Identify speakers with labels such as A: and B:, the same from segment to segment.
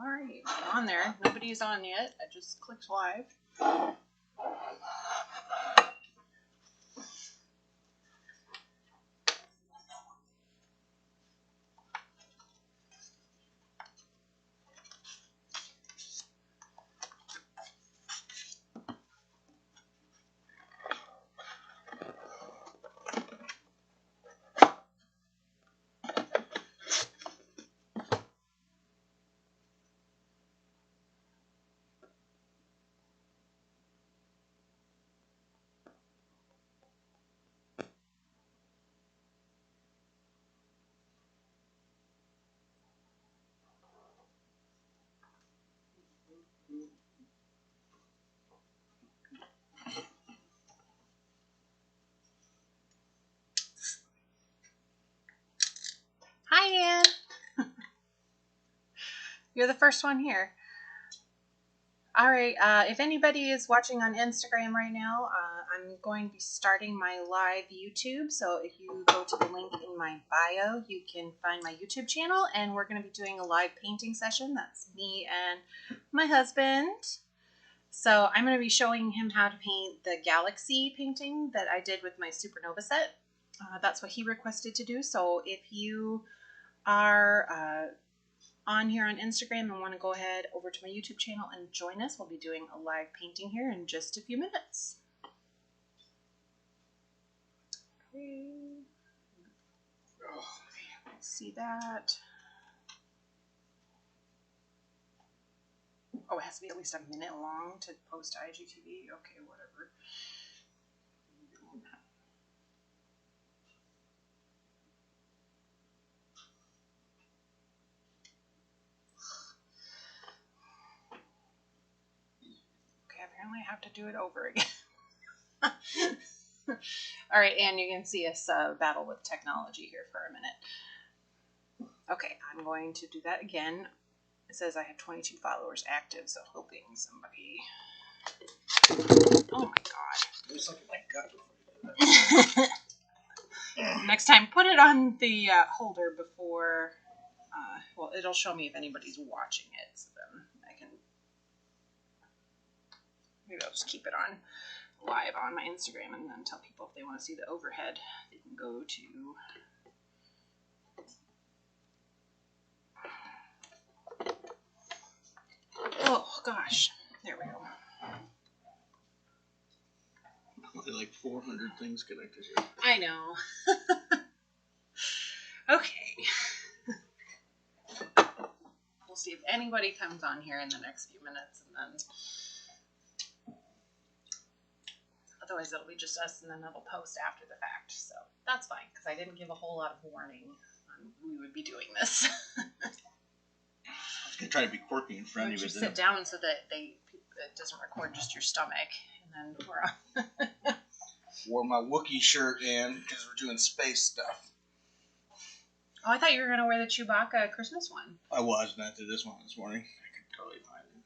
A: All right, I'm on there. Nobody's on yet. I just clicked live. Hi, Ann. You're the first one here. All right, if anybody is watching on Instagram right now, I'm going to be starting my live YouTube. So if you go to the link in my bio, you can find my YouTube channel, and we're going to be doing a live painting session. That's me and my husband. So I'm going to be showing him how to paint the galaxy painting that I did with my Supernova set. That's what he requested to do. So if you are on here on Instagram and want to go ahead over to my YouTube channel and join us, we'll be doing a live painting here in just a few minutes. Okay. See that? Oh, it has to be at least a minute long to post to IGTV. Okay, whatever. Okay, apparently I have to do it over again. All right, and you can see us battle with technology here for a minute. Okay, I'm going to do that again. It says I have 22 followers active, so hoping somebody... Oh my god.
B: There's something like that.
A: Next time, put it on the holder before... well, it'll show me if anybody's watching it, so then I can... Maybe I'll just keep it on live on my Instagram and then tell people if they want to see the overhead, they can go to... Oh, gosh. There we go.
B: Only like 400 things connected here.
A: I know. Okay. We'll see if anybody comes on here in the next few minutes, and then... Otherwise, it'll be just us, and then it'll post after the fact. So that's fine, because I didn't give a whole lot of warning on we would be doing this.
B: I was going to try to be quirky and friendly.
A: You sit down so that it doesn't record just your stomach, and then we're on.
B: Wore my Wookiee shirt in because we're doing space stuff.
A: Oh, I thought you were going to wear the Chewbacca Christmas one.
B: I was, and I did this one this morning. I could totally find it.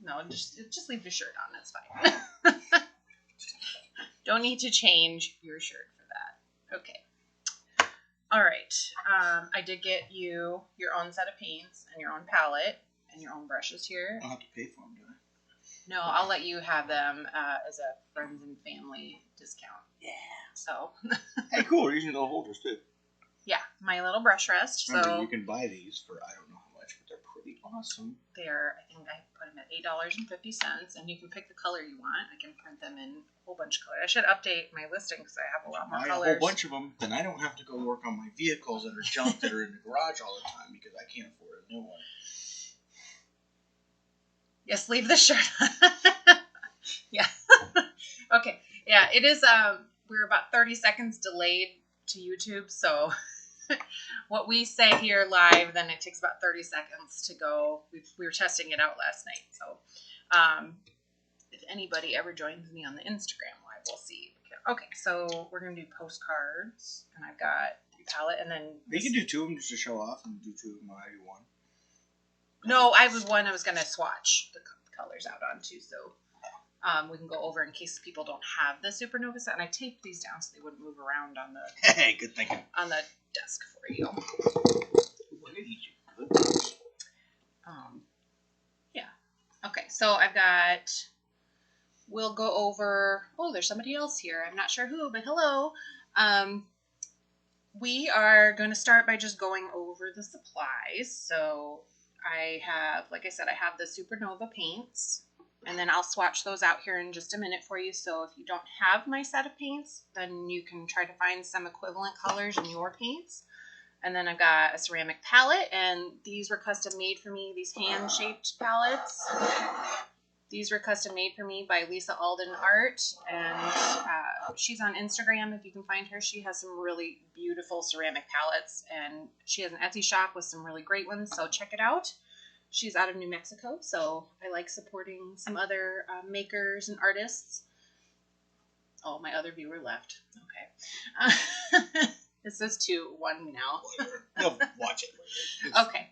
A: No, just leave your shirt on. That's fine. Don't need to change your shirt for that. Okay. All right. I did get you your own set of paints and your own palette and your own brushes here.
B: I don't have to pay for them, do I?
A: No, I'll let you have them as a friends and family discount.
B: Yeah.
A: So.
B: Hey, cool. We're using little holders, too.
A: Yeah, my little brush rest.
B: Remember,
A: so
B: you can buy these for I don't know how much, but they're pretty awesome.
A: They're, I think I put them at $8.50, and you can pick the color you want. I can print them in a whole bunch of colors. I should update my listing because I have a lot more
B: Buy
A: colors.
B: a whole bunch of them, then I don't have to go work on my vehicles that are junk that are in the garage all the time because I can't afford a new one.
A: Yes, leave the shirt on. Yeah. Okay. Yeah, it is, we're about 30 seconds delayed to YouTube, so what we say here live, then it takes about 30 seconds to go. We were testing it out last night, so if anybody ever joins me on the Instagram live, we'll see. Okay, so we're going to do postcards, and I've got the palette, and then...
B: You can do two of them just to show off, and do two of them, I do one.
A: No, I was going to swatch the colors out on too, so we can go over in case people don't have the Supernova set. And I taped these down so they wouldn't move around on the...
B: Hey, good thinking.
A: On the desk for you.
B: What did you good?
A: So I've got, we'll go over, oh, there's somebody else here. I'm not sure who, but hello. We are going to start by just going over the supplies. So I have, like I said, I have the Supernova paints, and then I'll swatch those out here in just a minute for you. So if you don't have my set of paints, then you can try to find some equivalent colors in your paints. And then I've got a ceramic palette, and these were custom made for me, these hand-shaped palettes. These were custom made for me by Lisa Alden Art, and she's on Instagram if you can find her. She has some really beautiful ceramic palettes, and she has an Etsy shop with some really great ones, so check it out. She's out of New Mexico, so I like supporting some other makers and artists. Oh, my other viewer left. Okay. This is 2-1 now.
B: They'll watch it later.
A: Okay.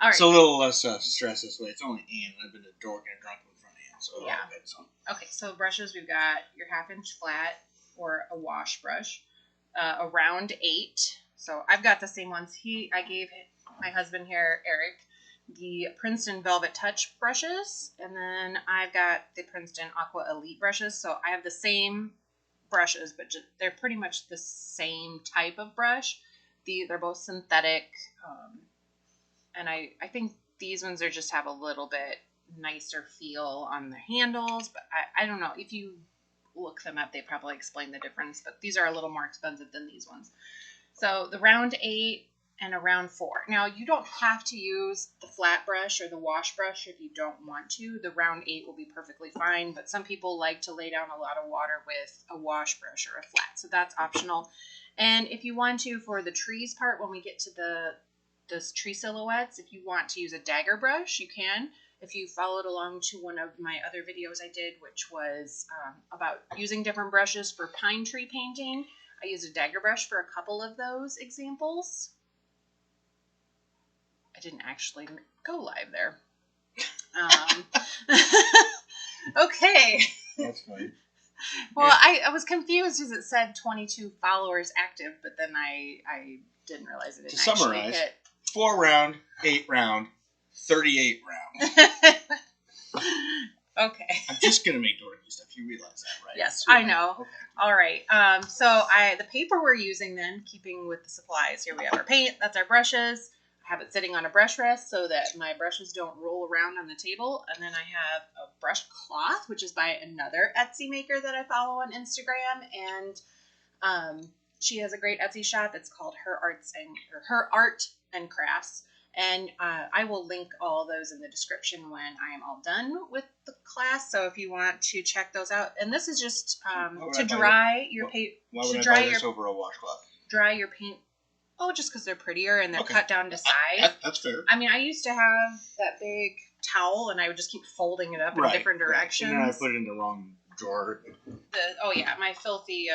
A: All right.
B: It's a little less stress this way. It's only Ian. I've been a dork and a drunk in front of Ian, so
A: yeah.
B: Good, so.
A: Okay, so brushes, we've got your 1/2-inch flat or a wash brush, a round 8. So I've got the same ones. I gave my husband here, Eric, the Princeton Velvet Touch brushes, and then I've got the Princeton Aqua Elite brushes. So I have the same brushes, but they're pretty much the same type of brush. They're both synthetic, and I think these ones are just have a little bit nicer feel on the handles, but I don't know. If you look them up, they probably explain the difference, but these are a little more expensive than these ones. So the round 8 and a round 4. Now, you don't have to use the flat brush or the wash brush if you don't want to. The round 8 will be perfectly fine, but some people like to lay down a lot of water with a wash brush or a flat, so that's optional. And if you want to, for the trees part, when we get to those tree silhouettes, if you want to use a dagger brush, you can. If you followed along to one of my other videos I did, which was about using different brushes for pine tree painting, I used a dagger brush for a couple of those examples. I didn't actually go live there. Okay.
B: That's fine.
A: Well, I was confused as it said 22 followers active, but then I didn't realize it didn't
B: To
A: actually
B: summarize,
A: hit.
B: 4 round, 8 round, 38 round.
A: Okay.
B: I'm just going to make dorky stuff. You realize that, right?
A: Yes, I know.
B: Okay.
A: All right. So the paper we're using then, keeping with the supplies, here we have our paint. That's our brushes. I have it sitting on a brush rest so that my brushes don't roll around on the table. And then I have a brush cloth, which is by another Etsy maker that I follow on Instagram. And she has a great Etsy shop. It's called Her Art and Crafts. And I will link all those in the description when I am all done with the class. So if you want to check those out. And this is just to dry your paint.
B: Why would I buy this over a washcloth?
A: Dry your paint. Oh, just because they're prettier and they're cut down to size.
B: That's fair.
A: I mean, I used to have that big towel, and I would just keep folding it up in different directions.
B: And then I put it in the wrong drawer.
A: My filthy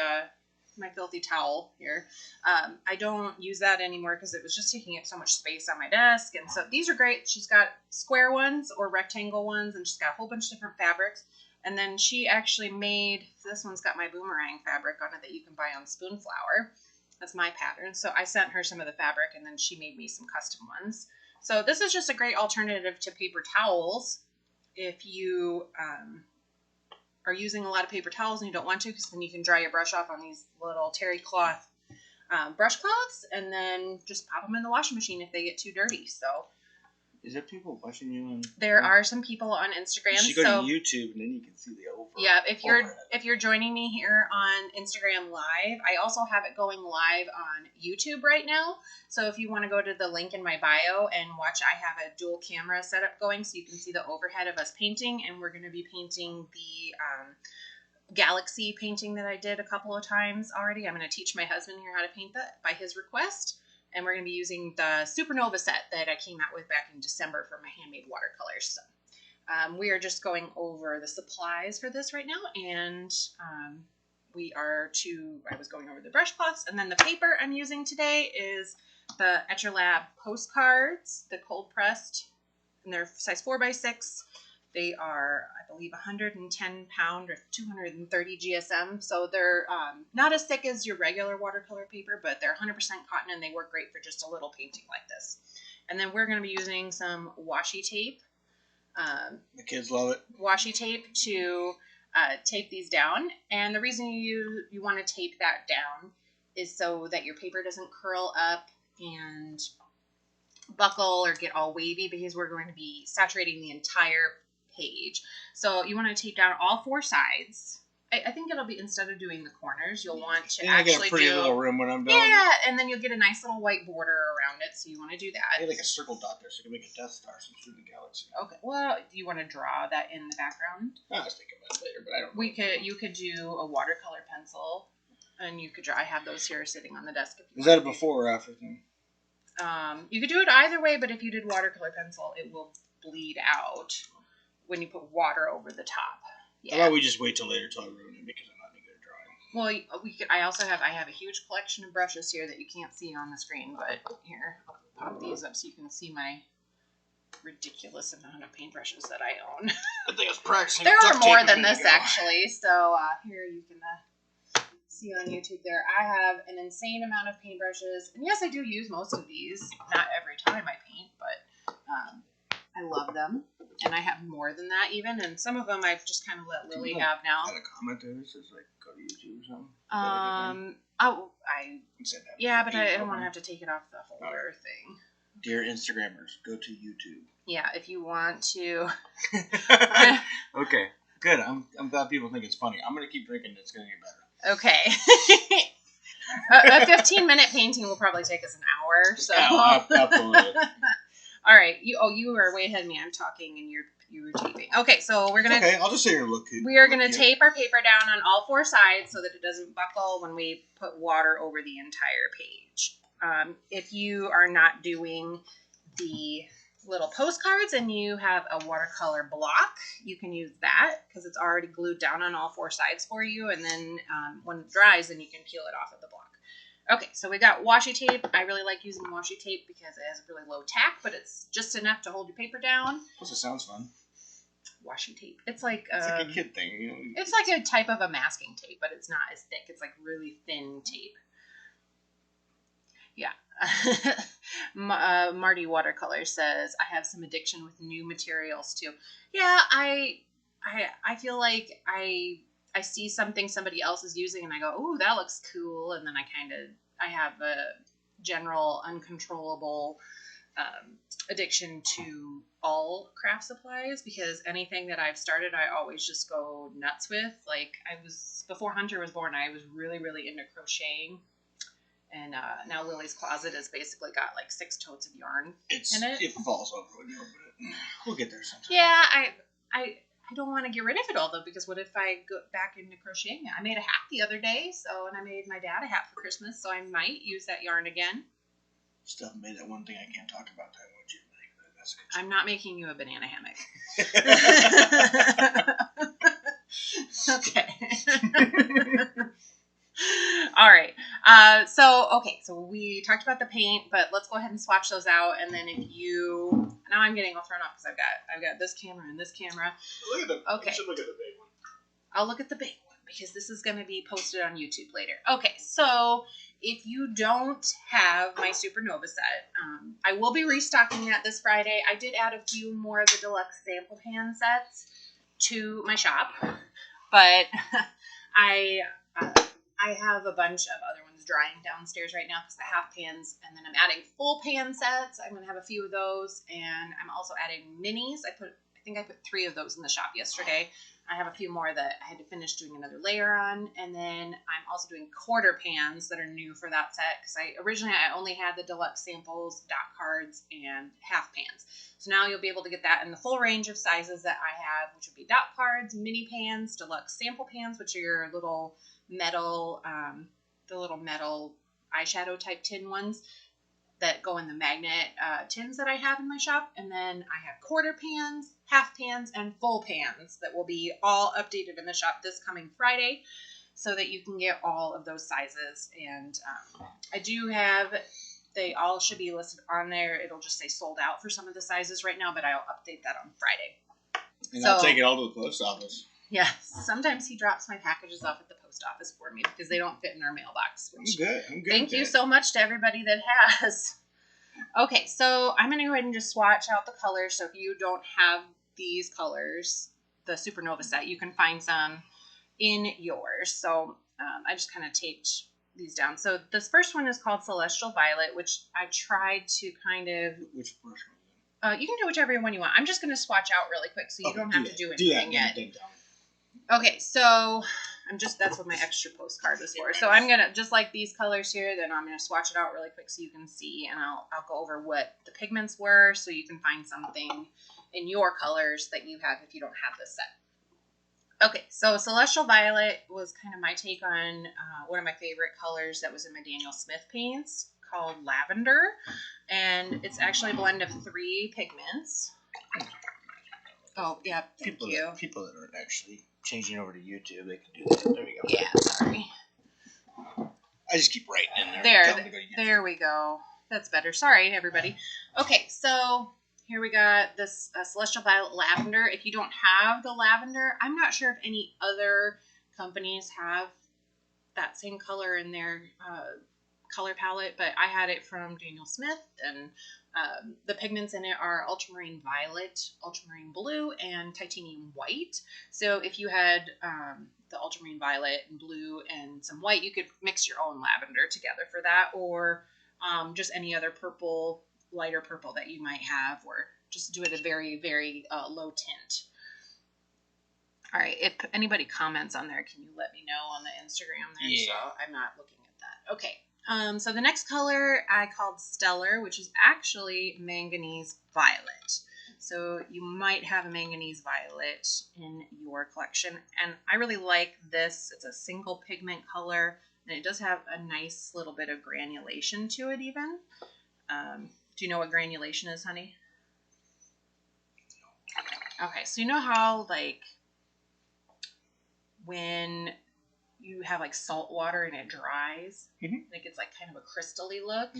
A: towel here. I don't use that anymore because it was just taking up so much space on my desk. And so these are great. She's got square ones or rectangle ones, and she's got a whole bunch of different fabrics. And then she actually made, this one's got my boomerang fabric on it that you can buy on Spoonflower. That's my pattern. So I sent her some of the fabric, and then she made me some custom ones. So this is just a great alternative to paper towels if you are using a lot of paper towels and you don't want to, because then you can dry your brush off on these little terry cloth brush cloths, and then just pop them in the washing machine if they get too dirty. So
B: is there people watching you?
A: There are some people on Instagram.
B: You should go to YouTube, and then you can see the overhead.
A: Yeah, if you're joining me here on Instagram Live, I also have it going live on YouTube right now. So if you want to go to the link in my bio and watch, I have a dual camera setup going, so you can see the overhead of us painting, and we're going to be painting the galaxy painting that I did a couple of times already. I'm going to teach my husband here how to paint that by his request. And we're going to be using the Supernova set that I came out with back in December for my handmade watercolors. So we are just going over the supplies for this right now. And I was going over the brush cloths. And then the paper I'm using today is the Etchr Lab Postcards, the cold pressed. And they're size 4x6. They are, I believe, 110 pound or 230 GSM. So they're not as thick as your regular watercolor paper, but they're 100% cotton, and they work great for just a little painting like this. And then we're going to be using some washi tape.
B: The kids love it.
A: Washi tape to tape these down. And the reason you want to tape that down is so that your paper doesn't curl up and buckle or get all wavy, because we're going to be saturating the entire page. So you want to tape down all 4 sides. I think it'll be, instead of doing the corners, you'll want to actually
B: get a pretty little room when I'm done.
A: Yeah, and then you'll get a nice little white border around it, so you want to do that.
B: I like a circle dot there, so you can make a Death Star since we're in the galaxy.
A: Okay, well, do you want to draw that in the background?
B: I was thinking about it later, but I don't.
A: You could do a watercolor pencil, and you could draw. I have those here sitting on the desk.
B: Is that a before or after thing?
A: You could do it either way, but if you did watercolor pencil, it will bleed out when you put water over the top. Yeah.
B: How about we just wait till later till I ruin it, because I'm not any good at drawing.
A: Well, we could. I have a huge collection of brushes here that you can't see on the screen, but here, I'll pop these up so you can see my ridiculous amount of paintbrushes that I own.
B: I think it's practicing.
A: There are more than this, actually. So here you can see on YouTube there. I have an insane amount of paintbrushes. And yes, I do use most of these. Not every time I paint, but I love them. And I have more than that even. And some of them I've just kind of let Lily have now.
B: Add a comment to this? It's like, go to YouTube or something?
A: Yeah, but I don't want to have to take it off the holder thing.
B: Dear Instagrammers, go to YouTube.
A: Yeah, if you want to.
B: Okay, good. I'm glad people think it's funny. I'm going to keep drinking. It's going to get better.
A: Okay. A 15-minute painting will probably take us an hour. So.
B: Absolutely.
A: All right. You are way ahead of me. I'm talking and you were taping. Okay, so we're gonna.
B: Okay, I'll just say your look.
A: We are gonna tape our paper down on all 4 sides so that it doesn't buckle when we put water over the entire page. If you are not doing the little postcards and you have a watercolor block, you can use that because it's already glued down on all 4 sides for you. And then when it dries, then you can peel it off of the block. Okay, so we got washi tape. I really like using washi tape because it has a really low tack, but it's just enough to hold your paper down.
B: Plus, it sounds fun.
A: Washi tape. It's like
B: a kid thing. You know?
A: It's like a type of a masking tape, but it's not as thick. It's like really thin tape. Yeah. Marty Watercolor says, I have some addiction with new materials too. Yeah, I feel like I see something somebody else is using and I go, ooh, that looks cool. And then I have a general uncontrollable addiction to all craft supplies, because anything that I've started, I always just go nuts with. Like before Hunter was born, I was really, really into crocheting. And now Lily's closet has basically got like 6 totes of yarn in it.
B: It falls over when you open it. We'll get there sometime.
A: Yeah, I don't want to get rid of it all though, because what if I go back into crocheting? I made a hat the other day, and I made my dad a hat for Christmas, so I might use that yarn again.
B: Still haven't made that one thing I can't talk about. That one, Jim. That's good.
A: I'm not making you a banana hammock. Okay. All right. So we talked about the paint, but let's go ahead and swatch those out. And then now I'm getting all thrown off because I've got this camera and this camera.
B: Look at the.
A: Okay.
B: You should look at the big one.
A: I'll look at the big one because this is going to be posted on YouTube later. Okay. So if you don't have my Supernova set, I will be restocking that this Friday. I did add a few more of the deluxe sample pan sets to my shop, but I have a bunch of other ones drying downstairs right now because the half pans, and then I'm adding full pan sets. I'm going to have a few of those, and I'm also adding minis. I think I put 3 of those in the shop yesterday. I have a few more that I had to finish doing another layer on, and then I'm also doing quarter pans that are new for that set because originally I only had the deluxe samples, dot cards, and half pans. So now you'll be able to get that in the full range of sizes that I have, which would be dot cards, mini pans, deluxe sample pans, which are your little metal, eyeshadow type tin ones that go in the magnet tins that I have in my shop. And then I have quarter pans, half pans, and full pans that will be all updated in the shop this coming Friday so that you can get all of those sizes. And I do have, they all should be listed on there. It'll just say sold out for some of the sizes right now, but I'll update that on Friday.
B: And I'll take it all to the post office.
A: Yeah, sometimes he drops my packages off at the post office for me because they don't fit in our mailbox.
B: I'm good.
A: Thank you so much to everybody that has. Okay, so I'm going to go ahead and just swatch out the colors. So if you don't have these colors, the Supernova set. You can find some in yours. So I just kind of taped these down. So this first one is called Celestial Violet, which I tried to kind of...
B: Which brush?
A: You can do whichever one you want. I'm just going to swatch out really quick so you don't have to do anything yet. Okay, so that's what my extra postcard was for. So I'm going to, just like these colors here, then I'm going to swatch it out really quick so you can see, and I'll go over what the pigments were so you can find something in your colors that you have if you don't have this set. Okay, so Celestial Violet was kind of my take on one of my favorite colors that was in my Daniel Smith paints called Lavender, and it's actually a blend of 3 pigments. Oh, yeah, thank you.
B: People that aren't actually changing over to YouTube, they can do that. There we go.
A: Yeah, sorry.
B: I just keep writing in there.
A: There we go. That's better. Sorry, everybody. Okay, so here we got this Celestial Violet Lavender. If you don't have the lavender, I'm not sure if any other companies have that same color in their color palette, but I had it from Daniel Smith, and the pigments in it are ultramarine violet, ultramarine blue, and titanium white. So if you had the ultramarine violet and blue and some white, you could mix your own lavender together for that, or just any other purple, lighter purple that you might have, or just do it a very, very low tint. All right, if anybody comments on there, can you let me know on the Instagram there?
B: Yeah.
A: So I'm not looking at that. Okay. So the next color I called Stellar, which is actually manganese violet. So you might have a manganese violet in your collection. And I really like this. It's a single pigment color, and it does have a nice little bit of granulation to it even. Do you know what granulation is, honey? Okay, so you know how, like, when you have like salt water and it dries, like it's like kind of a crystally look.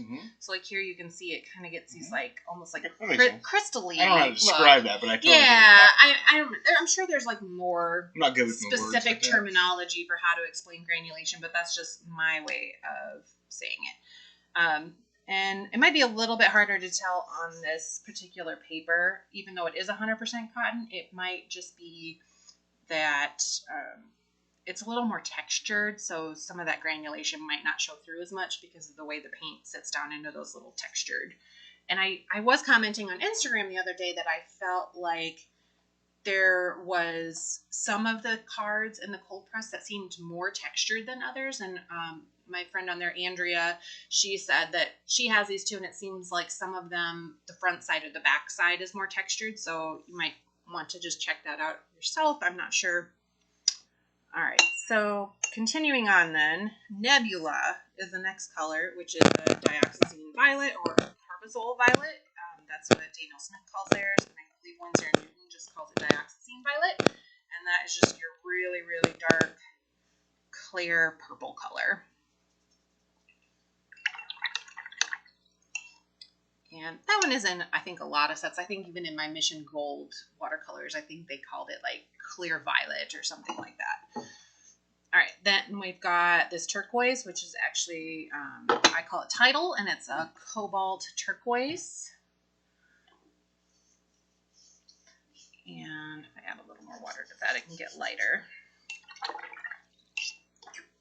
A: So like here you can see it kind of gets these like almost like crystally.
B: I don't know how to describe that, but I totally
A: I'm sure there's like more specific terminology for how to explain granulation, but that's just my way of saying it. And it might be a little bit harder to tell on this particular paper, even though it is 100% cotton. It might just be that it's a little more textured, so some of that granulation might not show through as much because of the way the paint sits down into those little textured. And I was commenting on Instagram the other day that I felt like there was some of the cards in the cold press that seemed more textured than others. And my friend on there, Andrea, she said that she has these too, and it seems like some of them, the front side or the back side is more textured. So you might want to just check that out yourself. I'm not sure. All right, so continuing on then, Nebula is the next color, which is a dioxazine violet or carbazole violet. That's what Daniel Smith calls theirs, and I believe Winsor & Newton just calls it dioxazine violet. And that is just your really, really dark, clear purple color. And that one is in, I think, a lot of sets. I think even in my Mission Gold watercolors, I think they called it like clear violet or something like that. All right, then we've got this turquoise, which is actually, I call it Tidal, and it's a cobalt turquoise. And if I add a little more water to that, it can get lighter.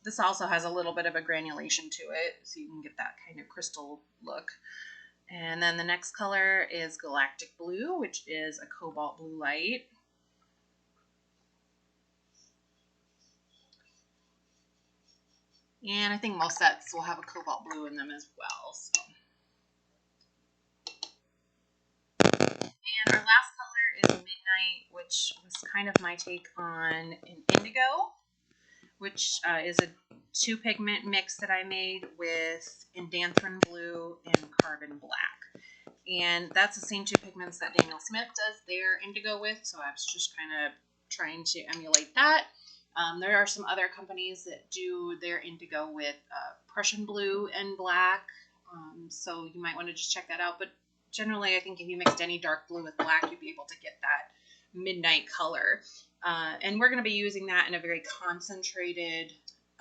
A: This also has a little bit of a granulation to it, so you can get that kind of crystal look. And then the next color is Galactic Blue, which is a Cobalt Blue Light. And I think most sets will have a Cobalt Blue in them as well. So. And our last color is Midnight, which was kind of my take on an Indigo, which is a 2-pigment mix that I made with Indanthrone Blue and Carbon Black. And that's the same 2 pigments that Daniel Smith does their Indigo with, so I was just kind of trying to emulate that. There are some other companies that do their Indigo with Prussian Blue and Black, so you might want to just check that out. But generally, I think if you mixed any dark blue with black, you'd be able to get that midnight color. And we're going to be using that in a very concentrated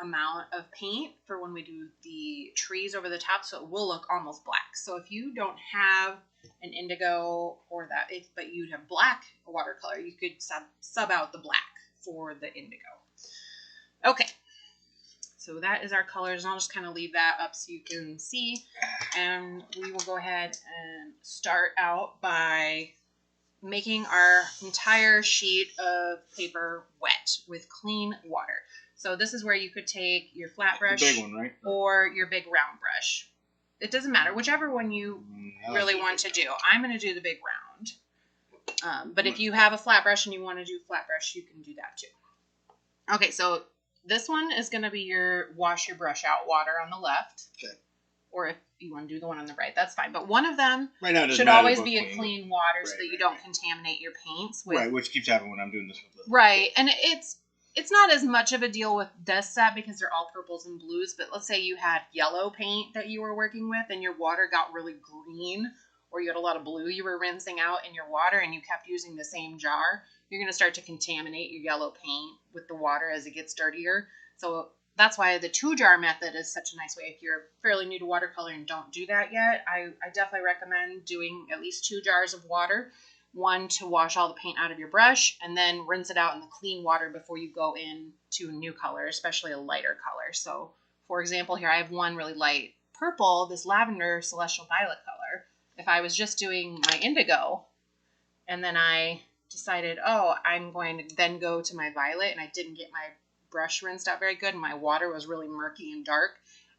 A: amount of paint for when we do the trees over the top, so it will look almost black. So if you don't have an indigo or that. But you'd have black watercolor. You could sub out the black for the indigo. Okay. So that is our colors, and I'll just kind of leave that up so you can see. And we will go ahead and start out by making our entire sheet of paper wet with clean water. So this is where you could take your flat brush,
B: the big one, right?
A: Or your big round brush. It doesn't matter, whichever one you really want to do. I'm going to do the big round. But if you have a flat brush and you want to do flat brush, you can do that too. Okay, so this one is going to be your wash your brush out water on the left.
B: Okay.
A: Or if you want to do the one on the right, that's fine. But one of them
B: right now
A: should always be a clean water so that you don't contaminate your paints.
B: Right, which keeps happening when I'm doing this with the...
A: Right, and it's not as much of a deal with this set because they're all purples and blues, but let's say you had yellow paint that you were working with and your water got really green, or you had a lot of blue you were rinsing out in your water and you kept using the same jar, you're going to start to contaminate your yellow paint with the water as it gets dirtier. So that's why the 2-jar method is such a nice way. If you're fairly new to watercolor and don't do that yet, I definitely recommend doing at least 2 jars of water. One to wash all the paint out of your brush, and then rinse it out in the clean water before you go into a new color, especially a lighter color. So, for example, here I have one really light purple, this lavender celestial violet color. If I was just doing my indigo, and then I decided, oh, I'm going to then go to my violet, and I didn't get my brush rinsed out very good, and my water was really murky and dark,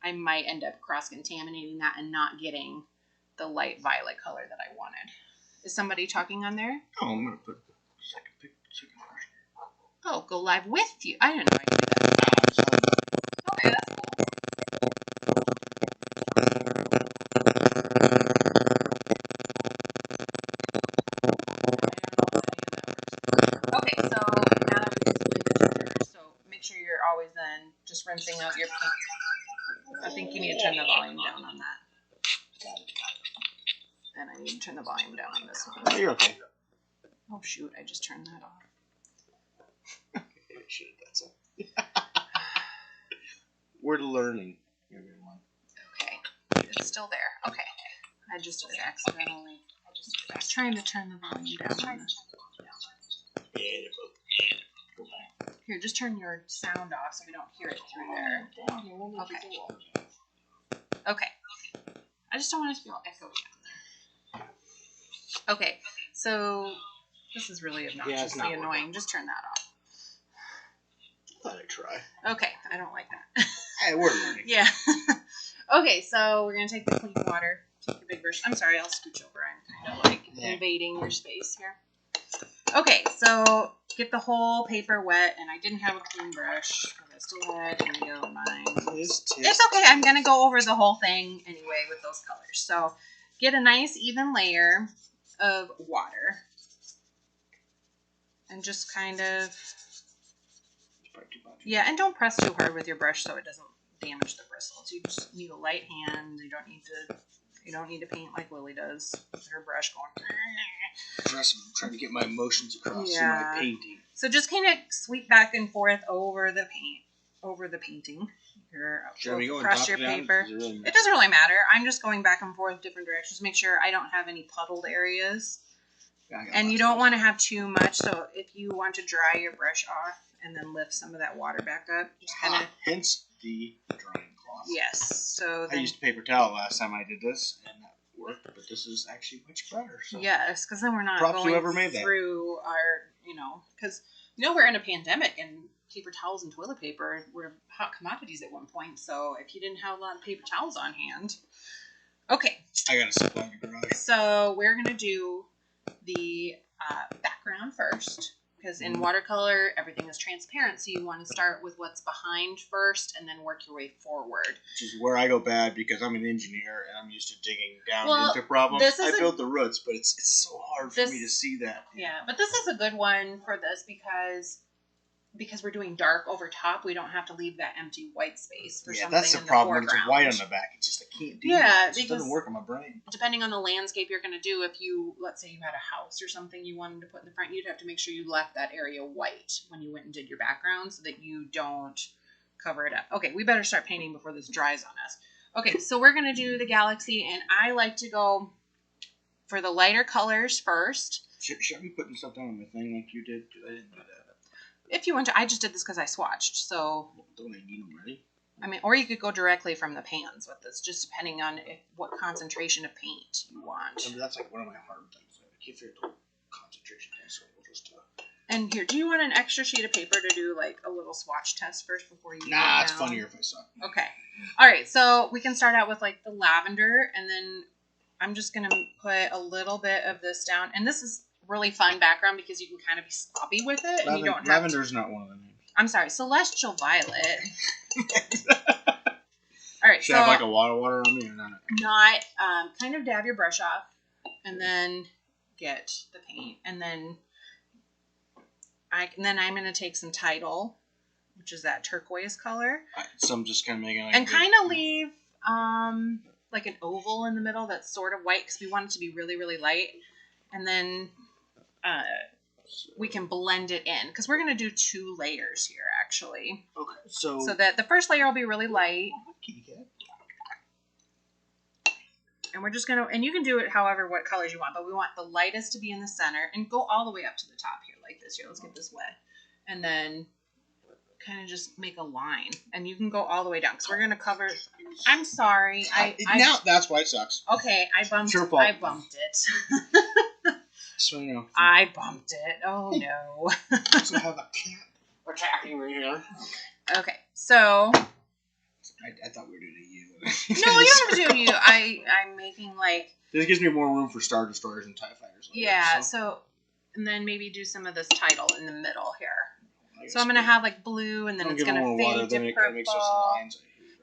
A: I might end up cross-contaminating that and not getting the light violet color that I wanted. Is somebody talking on there?
B: Oh, I'm going to put the second brush.
A: Oh, go live with you. I didn't know I could do that. Okay, that's cool. Okay, so now that we just blended together, so make sure you're always then just rinsing out your paint. I think you need to turn the volume down on that. And I need to turn the volume down on this one.
B: You're okay.
A: Oh, shoot. I just turned that off.
B: I should have done so. We're learning, everyone.
A: Okay. It's still there. Okay. I just was accidentally... I was trying to turn the volume down on this. Here, just turn your sound off so we don't hear it through there. Okay. Okay. I just don't want it to feel echoey down there. Okay, so this is really obnoxiously annoying. Just turn that off.
B: Thought I'd try.
A: Okay, I don't like that.
B: Hey, we're learning.
A: Yeah. Okay, so we're going to take the clean water. Take your big brush. I'm sorry, I'll scooch over. I'm kind of like invading your space here. Okay, so get the whole paper wet, and I didn't have a clean brush. I still had indigo in mine. It's okay. I'm going to go over the whole thing anyway with those colors. So get a nice even layer of water. And just kind of... Yeah, and don't press too hard with your brush so it doesn't damage the bristles. You just need a light hand. You don't need to paint like Lily does with her brush going.
B: I'm trying to get my emotions across in my painting.
A: So just kind of sweep back and forth over the painting. Across your paper. It doesn't really matter. I'm just going back and forth different directions. Make sure I don't have any puddled areas. And you don't want to have too much. So if you want to dry your brush off and then lift some of that water back up, just kind of.
B: Hence the drying cloth.
A: Yes. So
B: I used a paper towel last time I did this, and that worked. But this is actually much better. So.
A: Yes, because then we're not
B: Props
A: going
B: whoever made that.
A: through our, because we're in a pandemic and paper towels and toilet paper were hot commodities at one point. So if you didn't have a lot of paper towels on hand, okay.
B: I gotta sit down in the garage.
A: So we're gonna do the background first, because in watercolor everything is transparent, so you want to start with what's behind first and then work your way forward.
B: Which is where I go bad because I'm an engineer and I'm used to digging down into problems. I build the roots, but it's so hard for me to see that.
A: Yeah, but this is a good one for this because we're doing dark over top. We don't have to leave that empty white space for something
B: that's the problem. When it's white on the back, it's just I can't do it. It doesn't work on my brain.
A: Depending on the landscape you're going to do, if you, let's say you had a house or something you wanted to put in the front, you'd have to make sure you left that area white when you went and did your background so that you don't cover it up. Okay, we better start painting before this dries on us. Okay, so we're going to do the galaxy, and I like to go for the lighter colors first.
B: Should I be putting stuff down on my thing like you did? I didn't do that.
A: If you want to, I just did this because I swatched. So
B: don't I need them ready?
A: I mean, or you could go directly from the pans with this, just depending on what concentration of paint you want.
B: I mean, that's like one of my hard things. I can't figure out the concentration thing, so we'll just.
A: And here, do you want an extra sheet of paper to do like a little swatch test first before you?
B: Nah, it's funnier if I suck.
A: Okay. All right, so we can start out with like the lavender, and then I'm just gonna put a little bit of this down, and this is really fun background because you can kind of be sloppy with it, and you don't have
B: Lavender's not one of the names.
A: I'm sorry, celestial violet. All right,
B: should I have like a water on me or not?
A: Not. Kind of dab your brush off, and then get the paint, and then I'm gonna take some Tidal, which is that turquoise color.
B: So I'm just kind of making like
A: and kind of leave like an oval in the middle that's sort of white because we want it to be really, really light, and then we can blend it in because we're gonna do 2 layers here actually.
B: Okay, so
A: that the first layer will be really light. And we're just gonna, and you can do it however, what colors you want, but we want the lightest to be in the center and go all the way up to the top here like this. Here, let's get this wet. And then kind of just make a line. And you can go all the way down because we're gonna cover, I'm sorry.
B: Now that's why it sucks.
A: Okay, I bumped it.
B: So, you know.
A: I bumped it. Oh no.
B: I also have a cat attacking me here.
A: Okay, so
B: I thought we were doing you.
A: No, you don't have to do you. I'm making like.
B: This gives me more room for Star Destroyers and TIE Fighters. Later,
A: yeah, so and then maybe do some of this Tidal in the middle here. So I'm gonna have like blue, and then it's gonna fade to purple.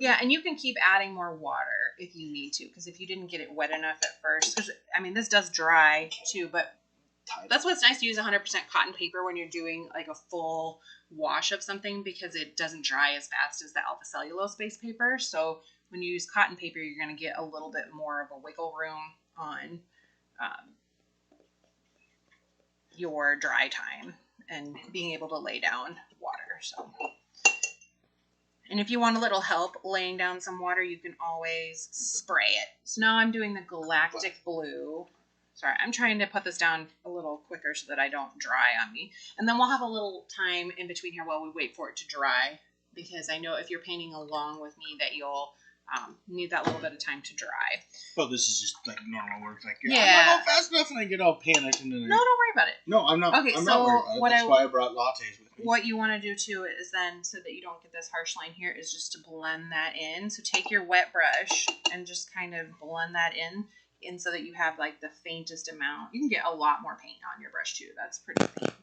A: Yeah, and you can keep adding more water if you need to, because if you didn't get it wet enough at first, because I mean this does dry too, but that's what's nice to use 100% cotton paper when you're doing like a full wash of something, because it doesn't dry as fast as the alpha cellulose based paper. So when you use cotton paper, you're going to get a little bit more of a wiggle room on your dry time and being able to lay down water. So, and if you want a little help laying down some water, you can always spray it. So now I'm doing the Galactic Blue. Sorry, I'm trying to put this down a little quicker so that I don't dry on me. And then we'll have a little time in between here while we wait for it to dry, because I know if you're painting along with me that you'll need that little bit of time to dry.
B: Well, this is just like normal work. Like, yeah, I'm not going fast enough and I get all panicked. And then
A: no, don't worry about it.
B: No, I'm not.
A: Okay,
B: I'm not worried about it. That's why I brought lattes with me.
A: What you want to do too is then, so that you don't get this harsh line here, is just to blend that in. So take your wet brush and just kind of blend that in so that you have like the faintest amount. You can get a lot more paint on your brush too. That's pretty faint.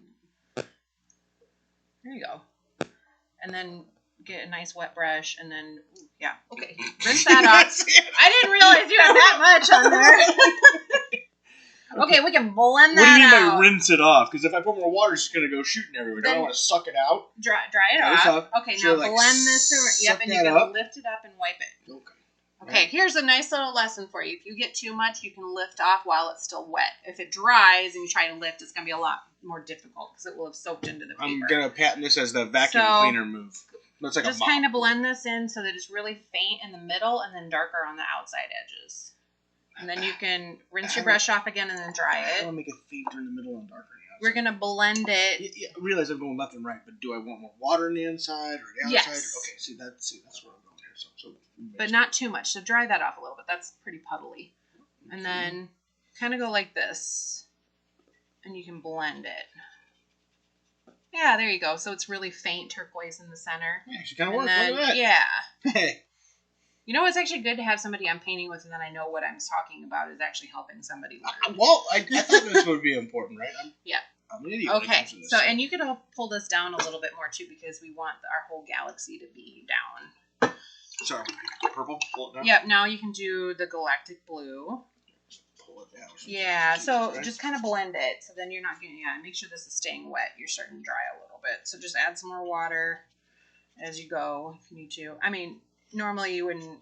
A: There you go. And then get a nice wet brush, and then yeah, okay, rinse that off. I didn't realize you had that much on there. Okay, we can blend that out.
B: What do you mean by rinse it off? Because if I put more water, it's just going to go shooting everywhere. Then I don't want to suck it out.
A: Dry it off. Okay, now like blend this through. Yep, and you're going to lift it up and wipe it. Okay. Okay, here's a nice little lesson for you. If you get too much, you can lift off while it's still wet. If it dries and you try to lift, it's going to be a lot more difficult because it will have soaked into the paper.
B: I'm going to patent this as the vacuum cleaner move. Looks like
A: just kind of blend this in so that it's really faint in the middle and then darker on the outside edges. And then you can rinse your brush off again and then dry it.
B: I want to make it fainter in the middle and darker on the outside.
A: We're going to blend it.
B: Yeah, I realize I'm going left and right, but do I want more water on the inside or the outside?
A: Yes.
B: Okay, see, that's where I'm going here. So
A: but not too much. So dry that off a little bit. That's pretty puddly. And then kind of go like this. And you can blend it. Yeah, there you go. So it's really faint turquoise in the center.
B: Yeah, she kind of works. Look at that.
A: Yeah.
B: Hey.
A: You know, it's actually good to have somebody I'm painting with, and then I know what I'm talking about is actually helping somebody learn.
B: Well, I thought this would be important, right? I'm an idiot.
A: Okay, so, and you could pull this down a little bit more, too, because we want our whole galaxy to be down.
B: Sorry, purple? Pull it down?
A: Yep, now you can do the Galactic Blue.
B: Pull it down.
A: Yeah, so just kind of blend it, so then you're not getting, make sure this is staying wet. You're starting to dry a little bit. So just add some more water as you go if you need to. I mean, normally you wouldn't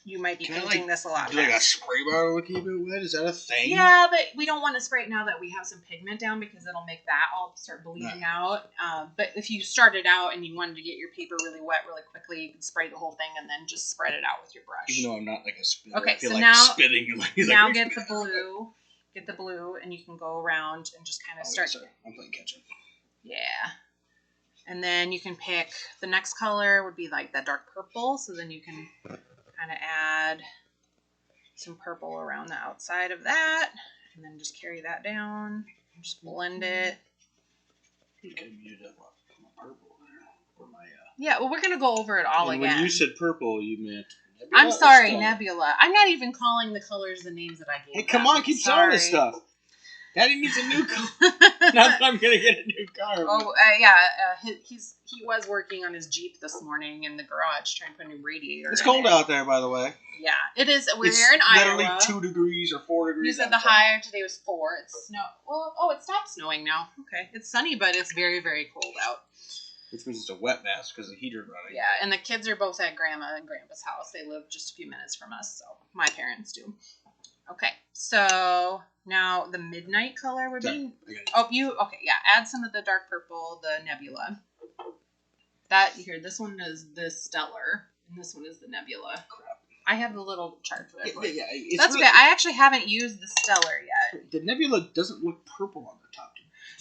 A: you might be painting this a lot.
B: Do like a spray bottle to keep it wet? Is that a thing?
A: Yeah, but we don't want to spray it now that we have some pigment down because it'll make that all start bleeding out. But if you started out and you wanted to get your paper really wet really quickly, you can spray the whole thing and then just spread it out with your brush.
B: Even though I'm not like a spitter.
A: Okay,
B: I feel
A: so
B: like
A: now,
B: spitting.
A: Now get the blue. Get the blue and you can go around and just kind of start.
B: Sorry. I'm playing catch up.
A: Yeah. And then you can pick, the next color would be like that dark purple. So then you can kind of add some purple around the outside of that. And then just carry that down. And just blend it.
B: You could have muted up purple there. For my,
A: yeah, well, we're going to go over it all again.
B: When you said purple, you meant... Nebula,
A: I'm sorry, Nebula. I'm not even calling the colors the names that I gave.
B: Hey, come on, keep selling this stuff. Daddy needs a new car. Not that I'm gonna get a new car.
A: Oh, yeah. He was working on his Jeep this morning in the garage trying to put a new radiator.
B: It's cold out there, by the way.
A: Yeah, it is. We're here in Iowa.
B: Literally 2 degrees or 4 degrees.
A: You said the high today was 4. It's snow. Well, it stopped snowing now. Okay, it's sunny, but it's very, very cold out.
B: Which means it's a wet mess because the heater's running.
A: Yeah, and the kids are both at Grandma and Grandpa's house. They live just a few minutes from us, so my parents do. Okay, so now the midnight color would be... Okay, yeah, add some of the dark purple, the Nebula. This one is the Stellar, and this one is the Nebula.
B: Crap.
A: I have the little chart for it.
B: Yeah,
A: that's really, okay. I actually haven't used the Stellar yet.
B: The Nebula doesn't look purple on the top.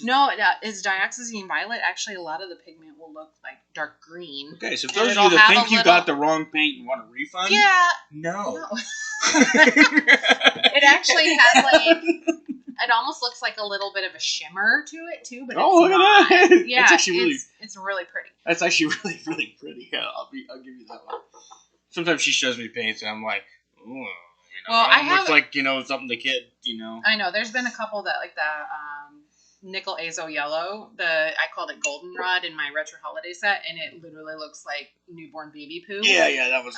A: No, it's dioxazine violet. Actually, a lot of the pigment will look like dark green.
B: Okay, so if those of you that think you got the wrong paint and want a refund, no.
A: It actually has like, it almost looks like a little bit of a shimmer to it too, but it's
B: look
A: not.
B: at that!
A: Yeah,
B: it's actually
A: it's really pretty.
B: That's actually really, really pretty. Yeah, I'll give you that one. Sometimes she shows me paints and I'm like, ooh.
A: Well, I have
B: looks like something the kid.
A: I know there's been a couple that like that. Nickel Azo Yellow, I called it Goldenrod in my retro holiday set, and it literally looks like newborn baby poo.
B: Yeah, that was.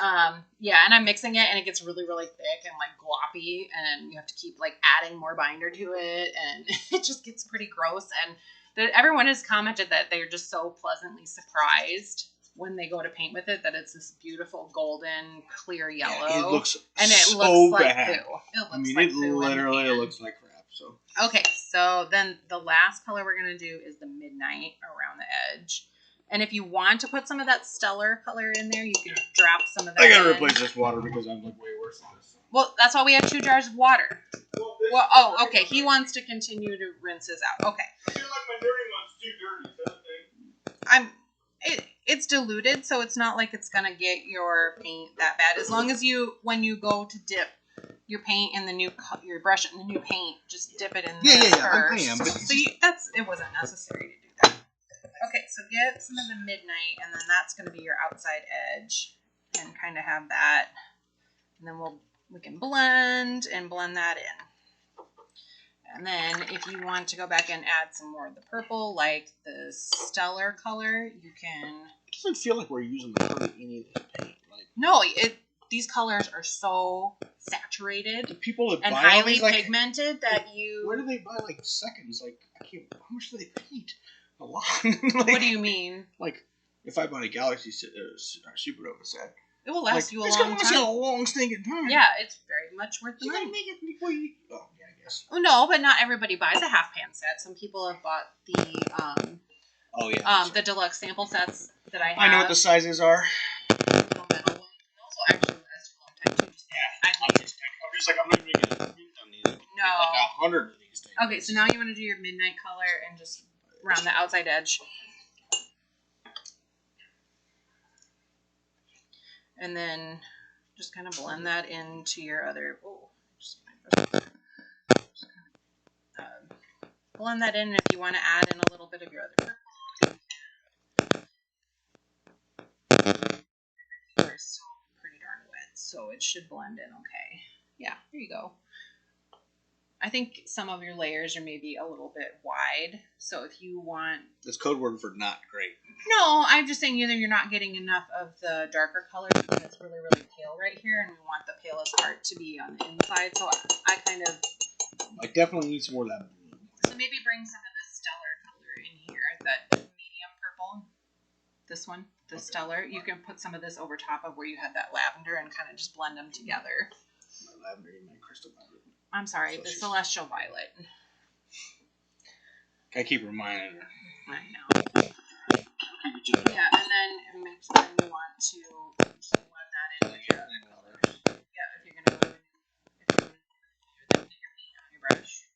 A: Yeah, and I'm mixing it, and it gets really, really thick and like gloppy, and you have to keep like adding more binder to it, and it just gets pretty gross. And everyone has commented that they're just so pleasantly surprised when they go to paint with it that it's this beautiful golden clear yellow.
B: Yeah, it looks
A: like
B: bad.
A: poo.
B: It literally looks like crap. So
A: okay, so then the last color we're gonna do is the midnight around the edge. And if you want to put some of that stellar color in there, you can drop some of that.
B: I gotta replace this water because I'm like way worse than this.
A: Well, that's why we have 2 jars of water. Well, okay. He wants to continue to rinse his out. Okay.
B: I feel like my dirty one's too dirty. Is that a thing?
A: It's diluted, so it's not like it's gonna get your paint that bad. As long as when you go to dip your paint in your brush in the new paint, just dip it in there first.
B: I am. But
A: so it wasn't necessary to do that. Okay, so get some of the midnight, and then that's going to be your outside edge, and kind of have that, and then we can blend that in. And then if you want to go back and add some more of the purple, like the stellar color, you can.
B: It doesn't feel like we're using any of this paint.
A: No, these colors are so saturated and highly pigmented that you...
B: Where do they buy, like, seconds? Like, I can't... How much do they paint? A lot.
A: What do you mean?
B: Like, if I bought a Galaxy Supernova set...
A: It will last you a long time.
B: It's going to last you a long stinking time.
A: Yeah, it's very much worth the money.
B: You gotta make it before you... Oh, yeah, I guess.
A: Oh, no, but not everybody buys a half-pan set. Some people have bought the... the deluxe sample sets that I have.
B: I know what the sizes are.
A: Actually last a long time too.
B: I'm just like, I'm not even going to print on these.
A: No.
B: Like 100 of these things.
A: Okay, so now you want to do your midnight color and just round the outside edge. And then just kind of blend that into your other... blend that in, and if you want to add in a little bit of your other purple. So it should blend in okay. Yeah, there you go. I think some of your layers are maybe a little bit wide. So if you want...
B: That's code word for not great.
A: No, I'm just saying either you're not getting enough of the darker colors because it's really, really pale right here, and we want the palest part to be on the inside. So I kind of...
B: I definitely need some more of that blue.
A: So maybe bring some of the stellar color in here, that medium purple. The this one, the Stellar, you can put some of this over top of where you had that lavender and kind of just blend them together.
B: My lavender and my crystal violet.
A: I'm sorry, the celestial violet.
B: I keep reminding her.
A: I know. Yeah, and then make sure you want to blend that in with your other colors. Yeah, if you're gonna go your paint on your brush.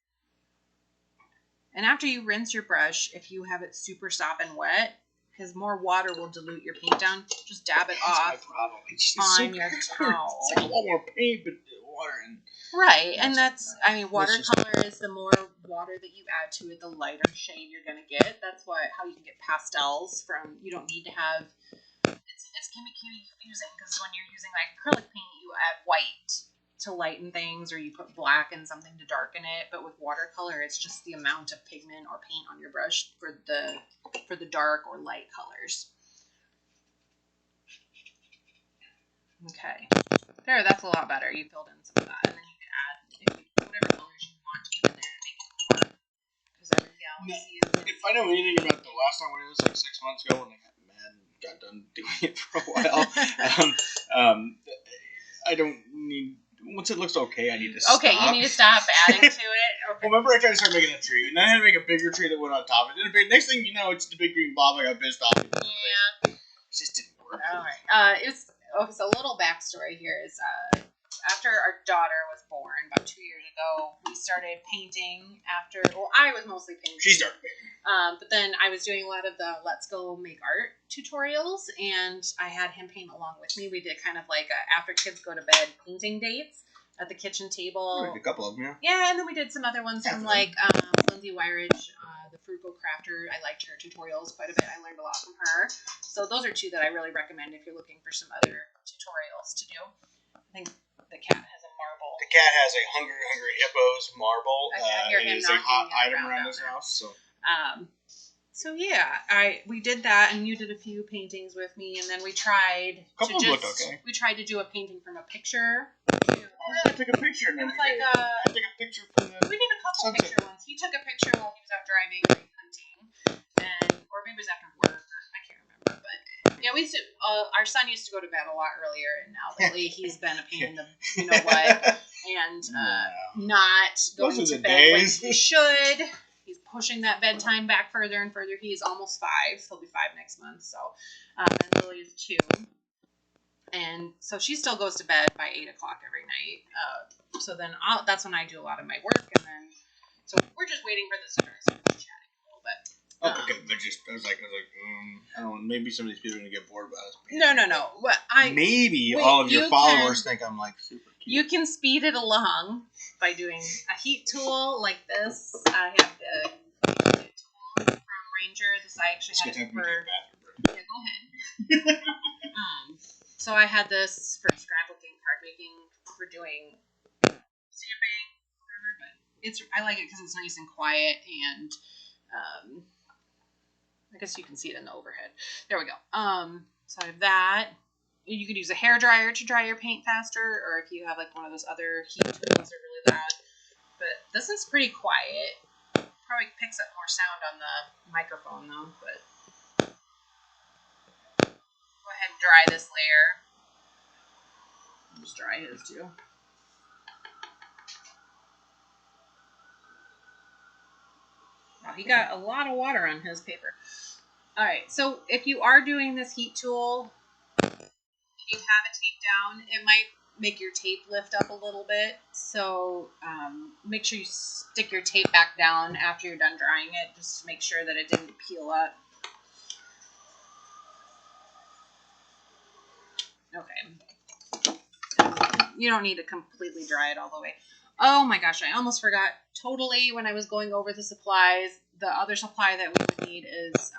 A: And after you rinse your brush, if you have it super sopping wet, because more water will dilute your paint down, just dab it off on your towel.
B: It's like a lot more paint, but water and
A: right. And that's I mean, watercolor is the more water that you add to it, the lighter shade you're gonna get. That's how you can get pastels from. You don't need to have. It can be confusing because when you're using like acrylic paint, you add white to lighten things, or you put black and something to darken it. But with watercolor, it's just the amount of pigment or paint on your brush for the dark or light colors. Okay, there, that's a lot better. You filled in some of that, and then you can add whatever colors you want to in there to make it more. Because every galaxy is.
B: If I know anything about the last time we did this, like 6 months ago, when I got mad and got done doing it for a while, I don't need. Once it looks okay, I need to stop.
A: Okay, you need to stop adding to it. Okay.
B: Well, remember I tried to start making a tree, and then I had to make a bigger tree that went on top of it. Next thing you know, it's the big green blob. I got pissed off.
A: Yeah.
B: It just didn't work.
A: All right. So a little backstory here is after our daughter was born about 2 years ago, we started painting I was mostly painting.
B: She started painting.
A: But then I was doing a lot of the Let's Go Make Art tutorials, and I had him paint along with me. We did kind of like after kids go to bed painting dates at the kitchen table.
B: We did a couple of them, yeah.
A: Yeah, and then we did some other ones from like Lindsay Wyridge, the Frugal Crafter. I liked her tutorials quite a bit. I learned a lot from her. So those are two that I really recommend if you're looking for some other tutorials to do. I think the cat has a marble.
B: The cat has a Hungry Hippos marble. It is a hot item around his house.
A: So yeah, we did that, and you did a few paintings with me, and then we tried We tried to do a painting from a picture.
B: I took a picture.
A: It was like I
B: took a picture from the.
A: We did a couple picture ones. He took a picture while he was out driving or hunting, or maybe it was after work. I can't remember, but yeah, we used to. Our son used to go to bed a lot earlier, and now lately he's been a pain in the you know what, and not going to bed when he should. He's pushing that bedtime back further and further. He is almost 5. He'll be 5 next month. So, and Lily is 2. And so she still goes to bed by 8 o'clock every night. So then that's when I do a lot of my work. And then, so we're just waiting for the stars to chatting a little bit.
B: Okay, I was like, I don't know, maybe some of these people are going to get bored about us.
A: No. Well,
B: maybe all of your followers think I'm like super cute.
A: You can speed it along by doing a heat tool like this. I have the heat tool from Ranger. This I actually had it for. Yeah, go ahead. So I had this for scrapbooking, card making, for doing stamping, whatever. But I like it because it's nice and quiet, and I guess you can see it in the overhead. There we go. So I have that. You could use a hairdryer to dry your paint faster, or if you have like one of those other heat tools that are really loud. But this one's pretty quiet. Probably picks up more sound on the microphone though. But go ahead and dry this layer. I'll just dry his too. Wow, he got a lot of water on his paper. All right, so if you are doing this heat tool, if you have it taped down, it might make your tape lift up a little bit. So make sure you stick your tape back down after you're done drying it, just to make sure that it didn't peel up. Okay. You don't need to completely dry it all the way. Oh my gosh, I almost forgot totally when I was going over the supplies. The other supply that we would need is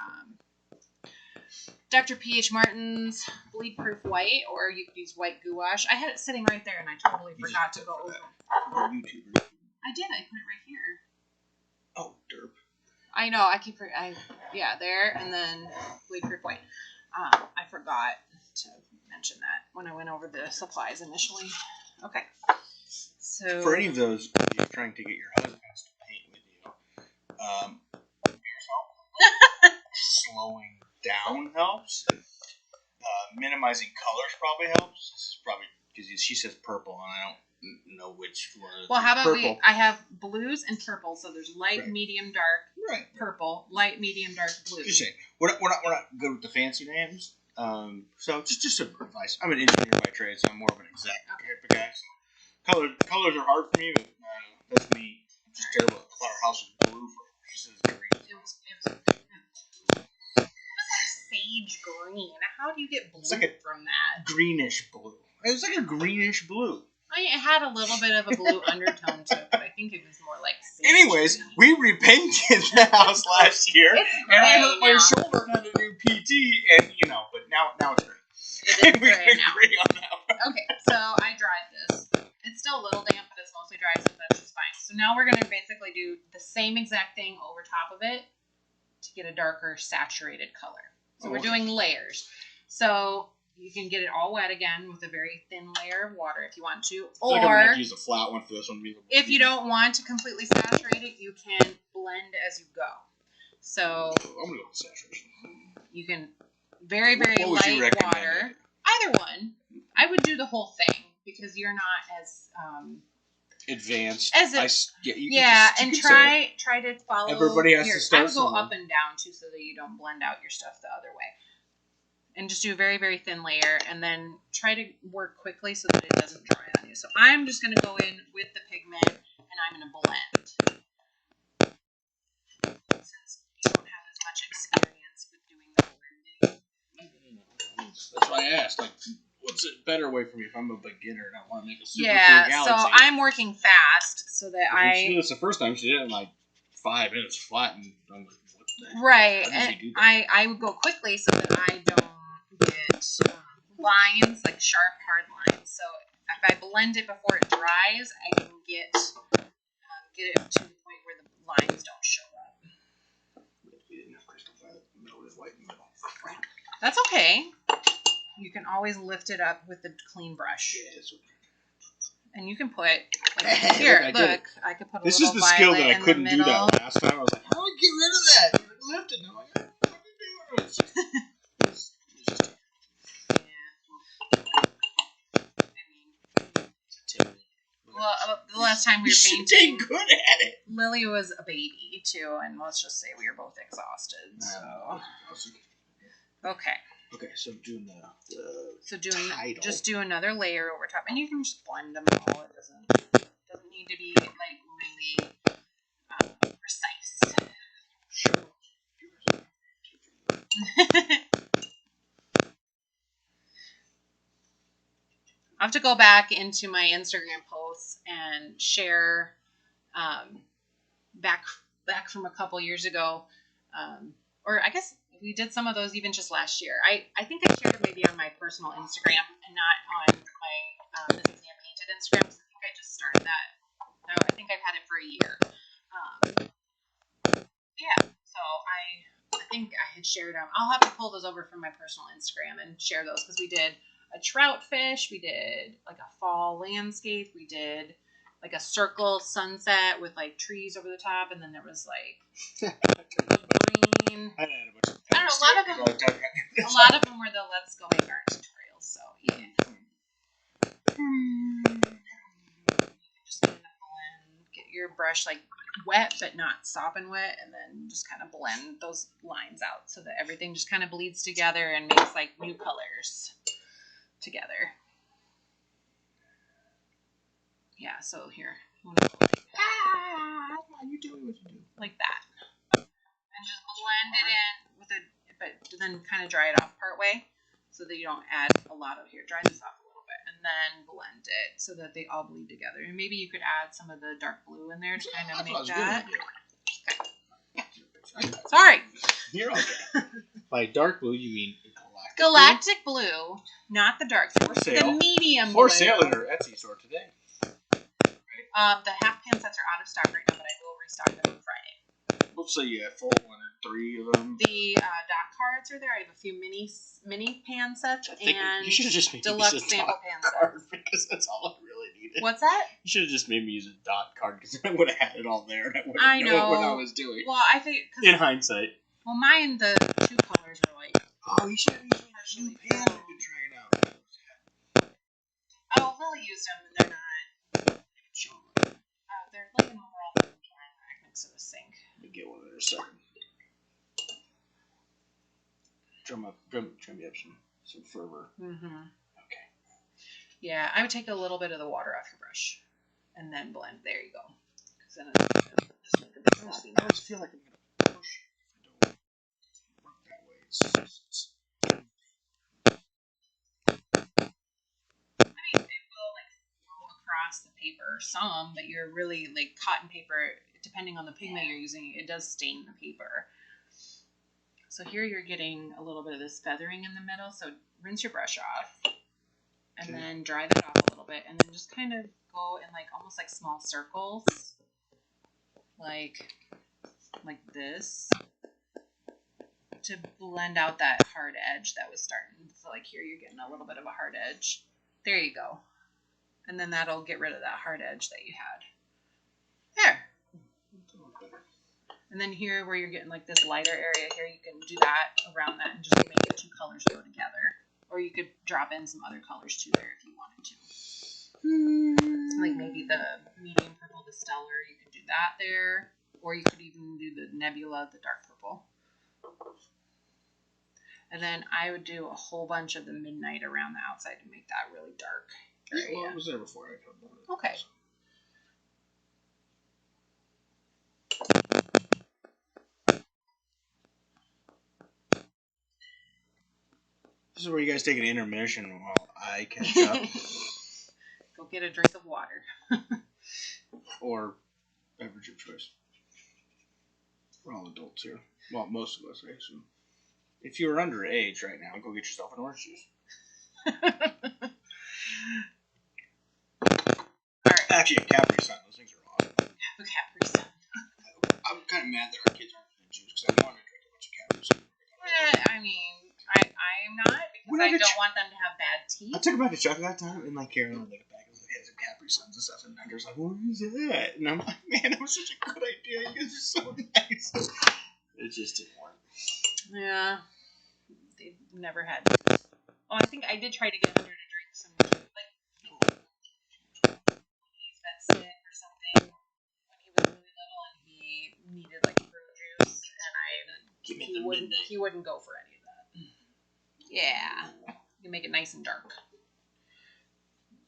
A: Dr. P.H. Martin's Bleed Proof White, or you could use white gouache. I had it sitting right there and I totally forgot to go over it.
B: YouTuber.
A: I did, I put it right here.
B: Oh, derp.
A: I know, yeah, there, and then Bleed Proof White. I forgot to mention that when I went over the supplies initially. Okay. So
B: for any of those, if you're trying to get your husband to paint with you, here's how slowing down helps. Minimizing colors probably helps. This is probably because she says purple, and I don't know which one.
A: Well, how about
B: purple.
A: I have blues and purple, so there's light,
B: right.
A: medium, dark,
B: right.
A: purple, light, medium, dark, blue.
B: Just saying, we're not good with the fancy names. So just some advice. I'm an engineer by trade, so I'm more of an exact type of guy. So colors are hard for me, but that's me. I'm just terrible. I thought our house was blue for she says green.
A: It was sage green. How do you get blue from that?
B: Greenish blue. It was like a greenish blue.
A: It had a little bit of a blue undertone to it, but I think it was more like sage.
B: Anyways, we repainted the house last year, and I hurt my shoulder and had to do PT, and but now it's great.
A: It is
B: we
A: gray now.
B: agree on that one.
A: Okay, so I dried this. It's still a little damp, but it's mostly dry, so that's just fine. So now we're going to basically do the same exact thing over top of it to get a darker saturated color. So we're doing layers. So you can get it all wet again with a very thin layer of water if you want to. Or
B: I'm going to use a flat one for this one.
A: If you don't want to completely saturate it, you can blend as you go. So
B: I'm going to go with saturation.
A: You can very, very light water. Either one. I would do the whole thing because you're not as
B: advanced.
A: And try to follow.
B: Everybody has to start.
A: I would go up and down too, so that you don't blend out your stuff the other way. And just do a very, very thin layer, and then try to work quickly so that it doesn't dry on you. So I'm just going to go in with the pigment, and I'm going to blend. Since you don't have as much experience with doing the blending.
B: That's why I asked. Like, what's a better way for me if I'm a beginner and I want to make a super cool galaxy?
A: So I'm working fast so that
B: She did this the first time. She did it in like 5 minutes flat, and I'm like, what the heck?
A: Right, and I would go quickly so that I don't get lines, like sharp, hard lines. So if I blend it before it dries, I can get it to the point where the lines don't show up. That's okay. You can always lift it up with the clean brush. And you can put, here, look, I could put a little violet in the middle.
B: This is the skill that I couldn't do that last time. I was like, how do I get rid of that? You lift it, and I'm like, what are you doing?
A: Well, the last time we were painting,
B: you should be good at it.
A: Lily was a baby too, and let's just say we were both exhausted. So, okay,
B: so doing
A: Tidal. Just do another layer over top, and you can just blend them all. It doesn't need to be like really precise.
B: Sure.
A: I have to go back into my Instagram posts and share back from a couple years ago, or I guess we did some of those even just last year. I think I shared it maybe on my personal Instagram and not on my This Is Hand Painted Instagram, because I think I just started that. No, I think I've had it for a year. So I think I had shared them. I'll have to pull those over from my personal Instagram and share those, because we did a trout fish, we did like a fall landscape, we did like a circle sunset with like trees over the top, and then there was like green. I don't know, a lot of them were the let's go make art tutorials, so yeah. Just kind of blend, get your brush like wet but not sopping wet, and then just kind of blend those lines out so that everything just kind of bleeds together and makes like new colors together. Yeah, so here.
B: You doing what you do.
A: Like that. And just blend it in with but then kind of dry it off part way so that you don't add a lot of here. Dry this off a little bit and then blend it so that they all bleed together. And maybe you could add some of the dark blue in there to kind of make that. Okay. Sorry.
B: You're okay. By dark blue, you mean
A: Galactic Blue, not the dark. The medium blue.
B: For sale in our Etsy store today.
A: The half pan sets are out of stock right now, but I will restock them on Friday.
B: Let's say you have 4, 1, or 3 of them.
A: The dot cards are there. I have a few mini pan sets and
B: you should have just made
A: deluxe sample pan sets.
B: Because that's all I really needed.
A: What's that?
B: You should have just made me use a dot card, because I would have had it all there and I wouldn't know what I was doing.
A: Well, I think
B: in hindsight.
A: Well, mine, the 2 colors are like
B: Oh, you should have used me that new pen I've been trying out.
A: Oh, Lily used them, and they're not. They're laying over all the drying rack next to the sink.
B: Let me get one in a second. Drum me up some fervor.
A: Mm-hmm.
B: Okay.
A: Yeah, I would take a little bit of the water off your brush, and then blend. There you go. Because then it's just like a big sloppy.
B: I always feel like I'm gonna push. I don't work that way.
A: I mean, it will like flow across the paper some, but you're really like cotton paper. Depending on the pigment you're using, it does stain the paper. So here you're getting a little bit of this feathering in the middle. So rinse your brush off, and then dry that off a little bit, and then just kind of go in like almost like small circles, like this, to blend out that hard edge that was starting. So like here you're getting a little bit of a hard edge. There you go. And then that'll get rid of that hard edge that you had. There. And then here where you're getting like this lighter area here, you can do that around that and just make the two colors go together. Or you could drop in some other colors too there if you wanted to. So like maybe the medium purple, the stellar, you could do that there. Or you could even do the Nebula, the dark purple. And then I would do a whole bunch of the midnight around the outside to make that really dark area.
B: Yeah, well, it was there before I come on it.
A: Okay.
B: This is where you guys take an intermission while I catch up.
A: Go get a drink of water.
B: Or beverage of choice. We're all adults here. Well, most of us, I assume. If you're underage right now, go get yourself an orange juice.
A: Alright.
B: Actually, a Capri Sun. Those things are awesome.
A: A Capri Sun.
B: I'm kind of mad that our kids aren't getting juice because I want to drink a bunch of Capri Sun.
A: I mean, I'm not because I don't want them to have bad teeth.
B: I took them back to Chuck that time, and like Karen would look back and had some Capri Suns and stuff, and Hunter's like, "What is that?" And I'm like, "Man, that was such a good idea. You guys are so nice." It just didn't work.
A: Yeah, they never had. Oh, I think I did try to get Hunter to drink some like he's been sick or something when he was really little and he needed like fruit juice, and he wouldn't go for any of that. Yeah, you make it nice and dark,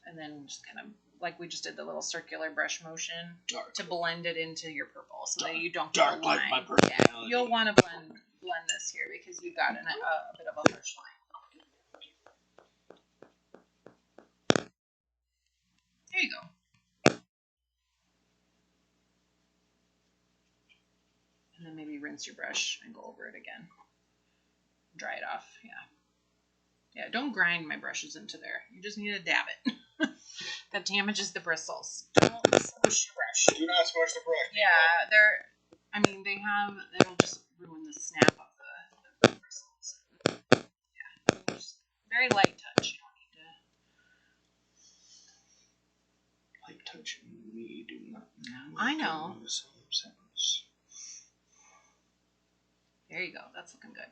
A: and then just kind of like we just did the little circular brush motion to blend it into your purple, so that you don't get a line.
B: Like my personality.
A: Yeah, you'll want to blend this here because you've got a bit of a harsh line. There you go. And then maybe rinse your brush and go over it again. Dry it off. Yeah. Yeah, don't grind my brushes into there. You just need to dab it. That damages the bristles. Don't squish your brush.
B: Do not squish the brush.
A: Yeah, it'll just ruin the snap of the bristles. Yeah, just very light touch. You don't need to.
B: Light touch and me do not know.
A: I know. There you go. That's looking good.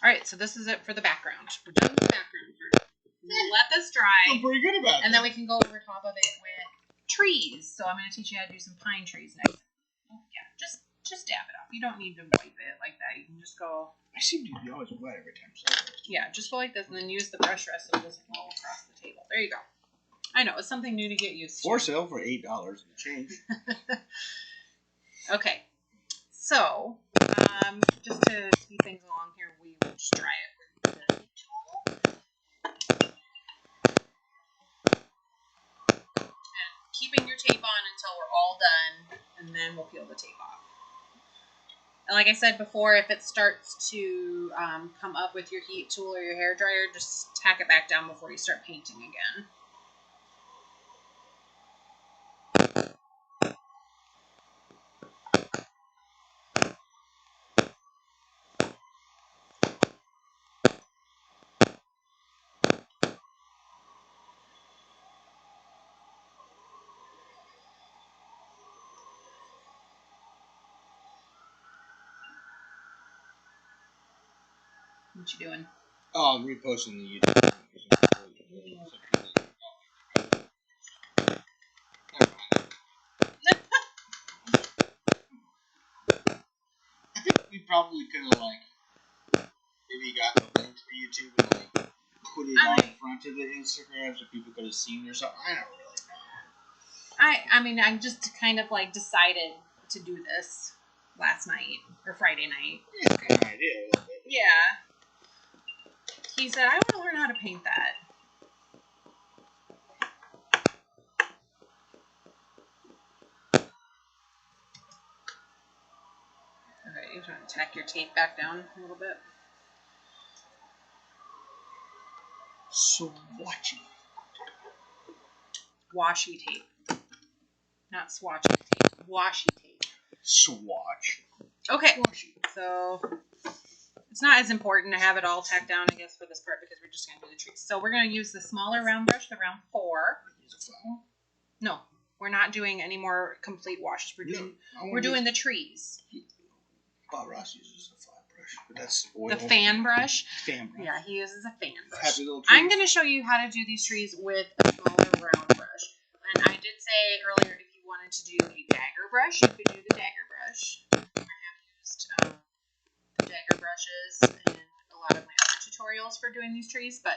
A: All right, so this is it for the background. We're done with the background part. Let this dry.
B: I feel pretty good about it.
A: And then we can go over top of it with trees. So I'm going to teach you how to do some pine trees next. Oh, yeah, just dab it off. You don't need to wipe it like that. You can just go.
B: I seem to be always wet every time. So
A: yeah, just go like this and then use the brush rest so it doesn't roll across the table. There you go. I know, it's something new to get used to.
B: For sale for $8 and change.
A: Okay. So, just to speed things along here, we will just dry it with the tool. And keeping your tape on until we're all done, and then we'll peel the tape off. And like I said before, if it starts to come up with your heat tool or your hair dryer, just tack it back down before you start painting again. What you doing?
B: Oh, I'm reposting the YouTube. I think we probably could have maybe got the link for YouTube and put it on front of the Instagram so people could have seen or something. I don't really know.
A: I mean, I just kind of decided to do this last night or Friday night.
B: It's a good idea. A little bit.
A: Yeah. He said, I want to learn how to paint that. Okay, you want to tack your tape back down a little bit.
B: Swatchy.
A: Washi tape. Not swatchy tape. Washi tape.
B: Swatch.
A: Okay.
B: Washy.
A: So it's not as important to have it all tacked down, I guess, for this part because we're just going to do the trees. So we're going to use the smaller round brush, the round 4.
B: Use a flower?
A: No, we're not doing any more complete washes. We're doing the trees.
B: Bob Ross uses a flat brush, but that's oil.
A: The fan brush.
B: Fan brush.
A: Yeah, he uses a fan brush.
B: Happy little trees.
A: I'm going to show you how to do these trees with a smaller round brush. And I did say earlier if you wanted to do a dagger brush, you could do the dagger brush. I have used the dagger brushes in a lot of my other tutorials for doing these trees, but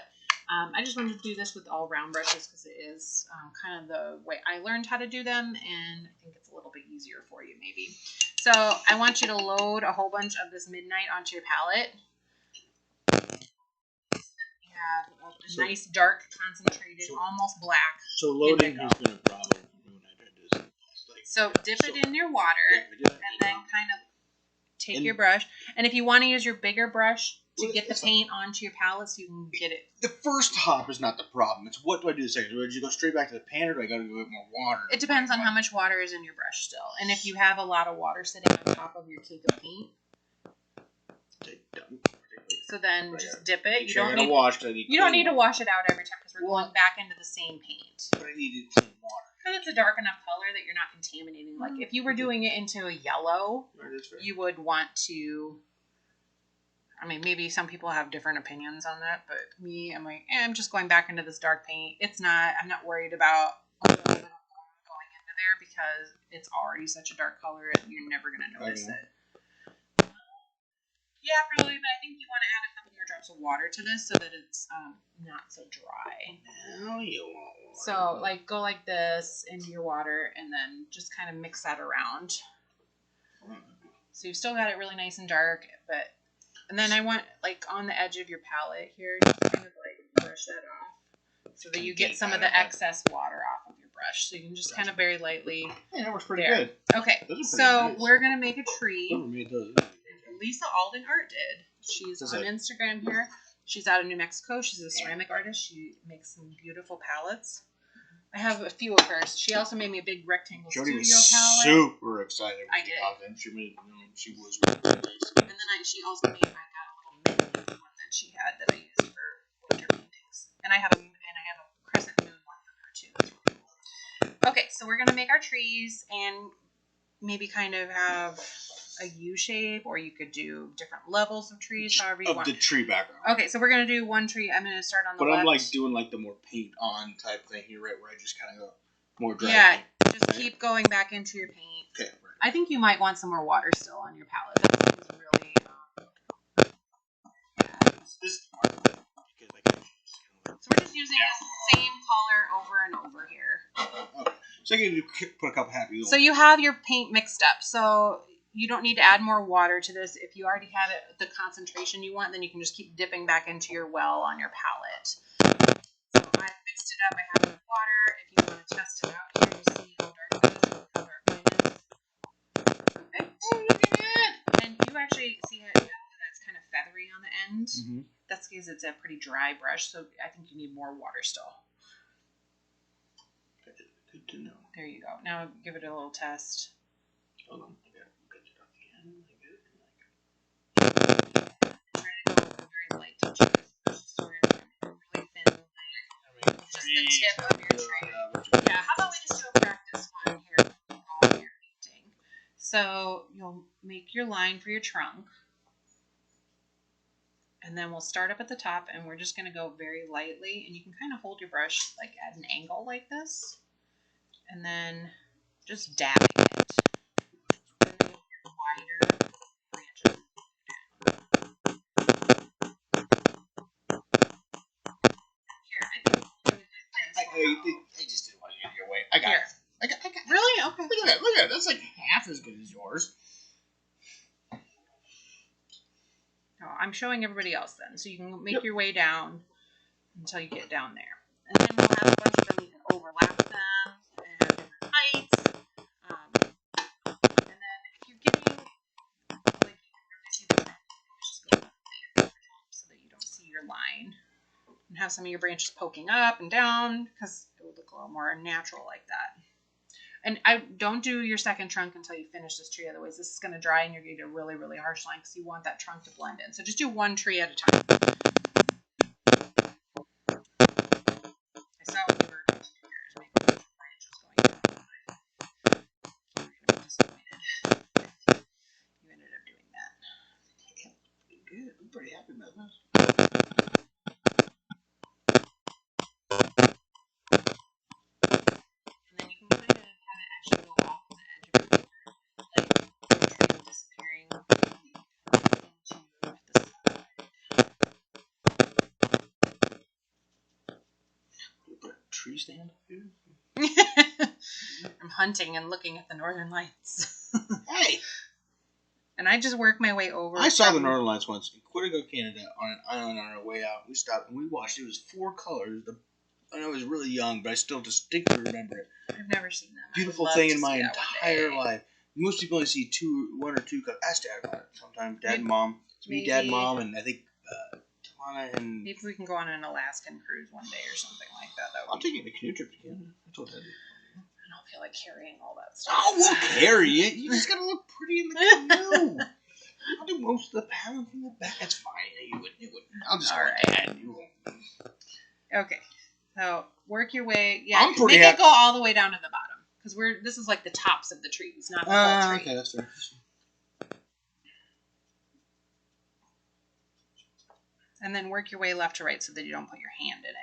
A: I just wanted to do this with all round brushes because it is kind of the way I learned how to do them, and I think it's a little bit easier for you maybe. So I want you to load a whole bunch of this Midnight onto your palette. You have a nice dark concentrated, almost black.
B: So loading has been a problem when I tried this.
A: So dip it in your water and then kind of take your brush. And if you want to use your bigger brush to get the paint onto your palette so you can get it.
B: The first hop is not the problem. It's what do I do the second? Do I just go straight back to the pan or do I got to go with more water?
A: It depends on how much water is in your brush still. And if you have a lot of water sitting on top of your cake of paint, so then just dip it. You don't need to wash it out every time because we're going back into the same paint.
B: But I needed clean water.
A: And it's a dark enough color that you're not contaminating. Like if you were doing it into a yellow, you would want to. I mean, maybe some people have different opinions on that, but me, I'm like, I'm just going back into this dark paint. I'm not worried about a little bit of oil going into there because it's already such a dark color and you're never going to notice it. Yeah, probably, but I think you want to add a couple more drops of water to this so that it's not so dry.
B: Now you want water.
A: So, go like this into your water and then just kind of mix that around. So you've still got it really nice and dark, and then I want, on the edge of your palette here, just kind of, brush that off so that you get some of the excess water off of your brush. So you can just kind of very lightly.
B: Yeah, that works pretty good.
A: Okay, so we're going to make a tree.
B: Whoever made those.
A: Lisa Alden Art did. She's on Instagram here. She's out of New Mexico. She's a ceramic artist. She makes some beautiful palettes. I have a few of hers. She also made me a big rectangle studio palette.
B: Super excited.
A: I did.
B: She was really nice.
A: And then she also made. I got a little mini one that she had that I used for winter paintings. And I have a crescent moon one for her too. That's really cool. Okay, so we're gonna make our trees and maybe kind of have a U shape, or you could do different levels of trees, however you want.
B: Of the tree background.
A: Okay, so we're going to do one tree. I'm going to start on the left.
B: But I'm doing the more paint on type thing here, right, where I just kind of go more dry.
A: Yeah, paint, just keep going back into your paint.
B: Okay, right.
A: I think you might want some more water still on your palette. That was really...
B: This is the part that, because I can
A: so we're just using the same color over and over here.
B: Okay. So I can put a couple happy little...
A: So you have your paint mixed up. So you don't need to add more water to this. If you already have it, the concentration you want, then you can just keep dipping back into your well on your palette. So I mixed it up. I have enough water. If you want to test it out here, you see how dark it is and how dark mine is. Okay.
B: Oh, look at that!
A: And you actually see how that's kind of feathery on the end.
B: Mm-hmm.
A: That's because it's a pretty dry brush, so I think you need more water still.
B: Good to know.
A: There you go. Now give it a little test.
B: Hold on. I gotta get it up again.
A: Try to go very light touches. Just sort of really thin layer. Just the tip of your tray. Yeah, how about we just do a practice one here while you're painting. So you'll make your line for your trunk. And then we'll start up at the top, and we're just going to go very lightly, and you can kind of hold your brush like at an angle like this, and then just dabbing it. Then your wider branches. Here, I think
B: I just didn't want to get in your way. I got it. I got it.
A: Really? Okay.
B: Look at that. Look at that. That's like half as good as yours.
A: Oh, I'm showing everybody else then, so you can make your way down until you get down there. And then we'll have a bunch of them. You can overlap them and have different heights. And then if you're getting, like, you can really see the line, just go up there so that you don't see your line. And have some of your branches poking up and down because it will look a little more natural like that. And I don't do your second trunk until you finish this tree. Otherwise, this is going to dry and you're going to get a really, really harsh line because you want that trunk to blend in. So just do one tree at a time. I saw what you were going to do here is make a bunch of branches going down. You're going to be disappointed if you ended up doing that.
B: Yeah, pretty good. I'm pretty happy about this.
A: And then you can kind of have it actually go off the edge of your finger, like the tree disappearing into the side.
B: You put a tree stand up here?
A: I'm hunting and looking at the northern lights.
B: Hey!
A: And I just work my way over.
B: I saw the northern lights once in Quantico, Canada, on an island on our way out. We stopped and we watched. It was 4 colors. I know I was really young, but I still distinctly remember it.
A: I've never seen them.
B: Beautiful thing in my entire life. Most people only see 1 or 2 colors. Ask Dad about it. Sometimes Dad and Mom. It's me, Dad, Mom, and I think Tana and...
A: Maybe we can go on an Alaskan cruise one day or something like that.
B: I'll take you on a canoe trip to Canada. I told Dad.
A: I don't feel like carrying all that stuff.
B: Oh, we'll carry it. You just gotta look pretty in the canoe. I'll do most of the paddling from the back. That's fine. You wouldn't. I'll just go ahead.
A: Okay. So work your way. Yeah,
B: I'm pretty
A: make
B: happy.
A: It go all the way down to the bottom because this is like the tops of the trees, not the whole tree.
B: Okay, that's fair.
A: And then work your way left to right so that you don't put your hand in it.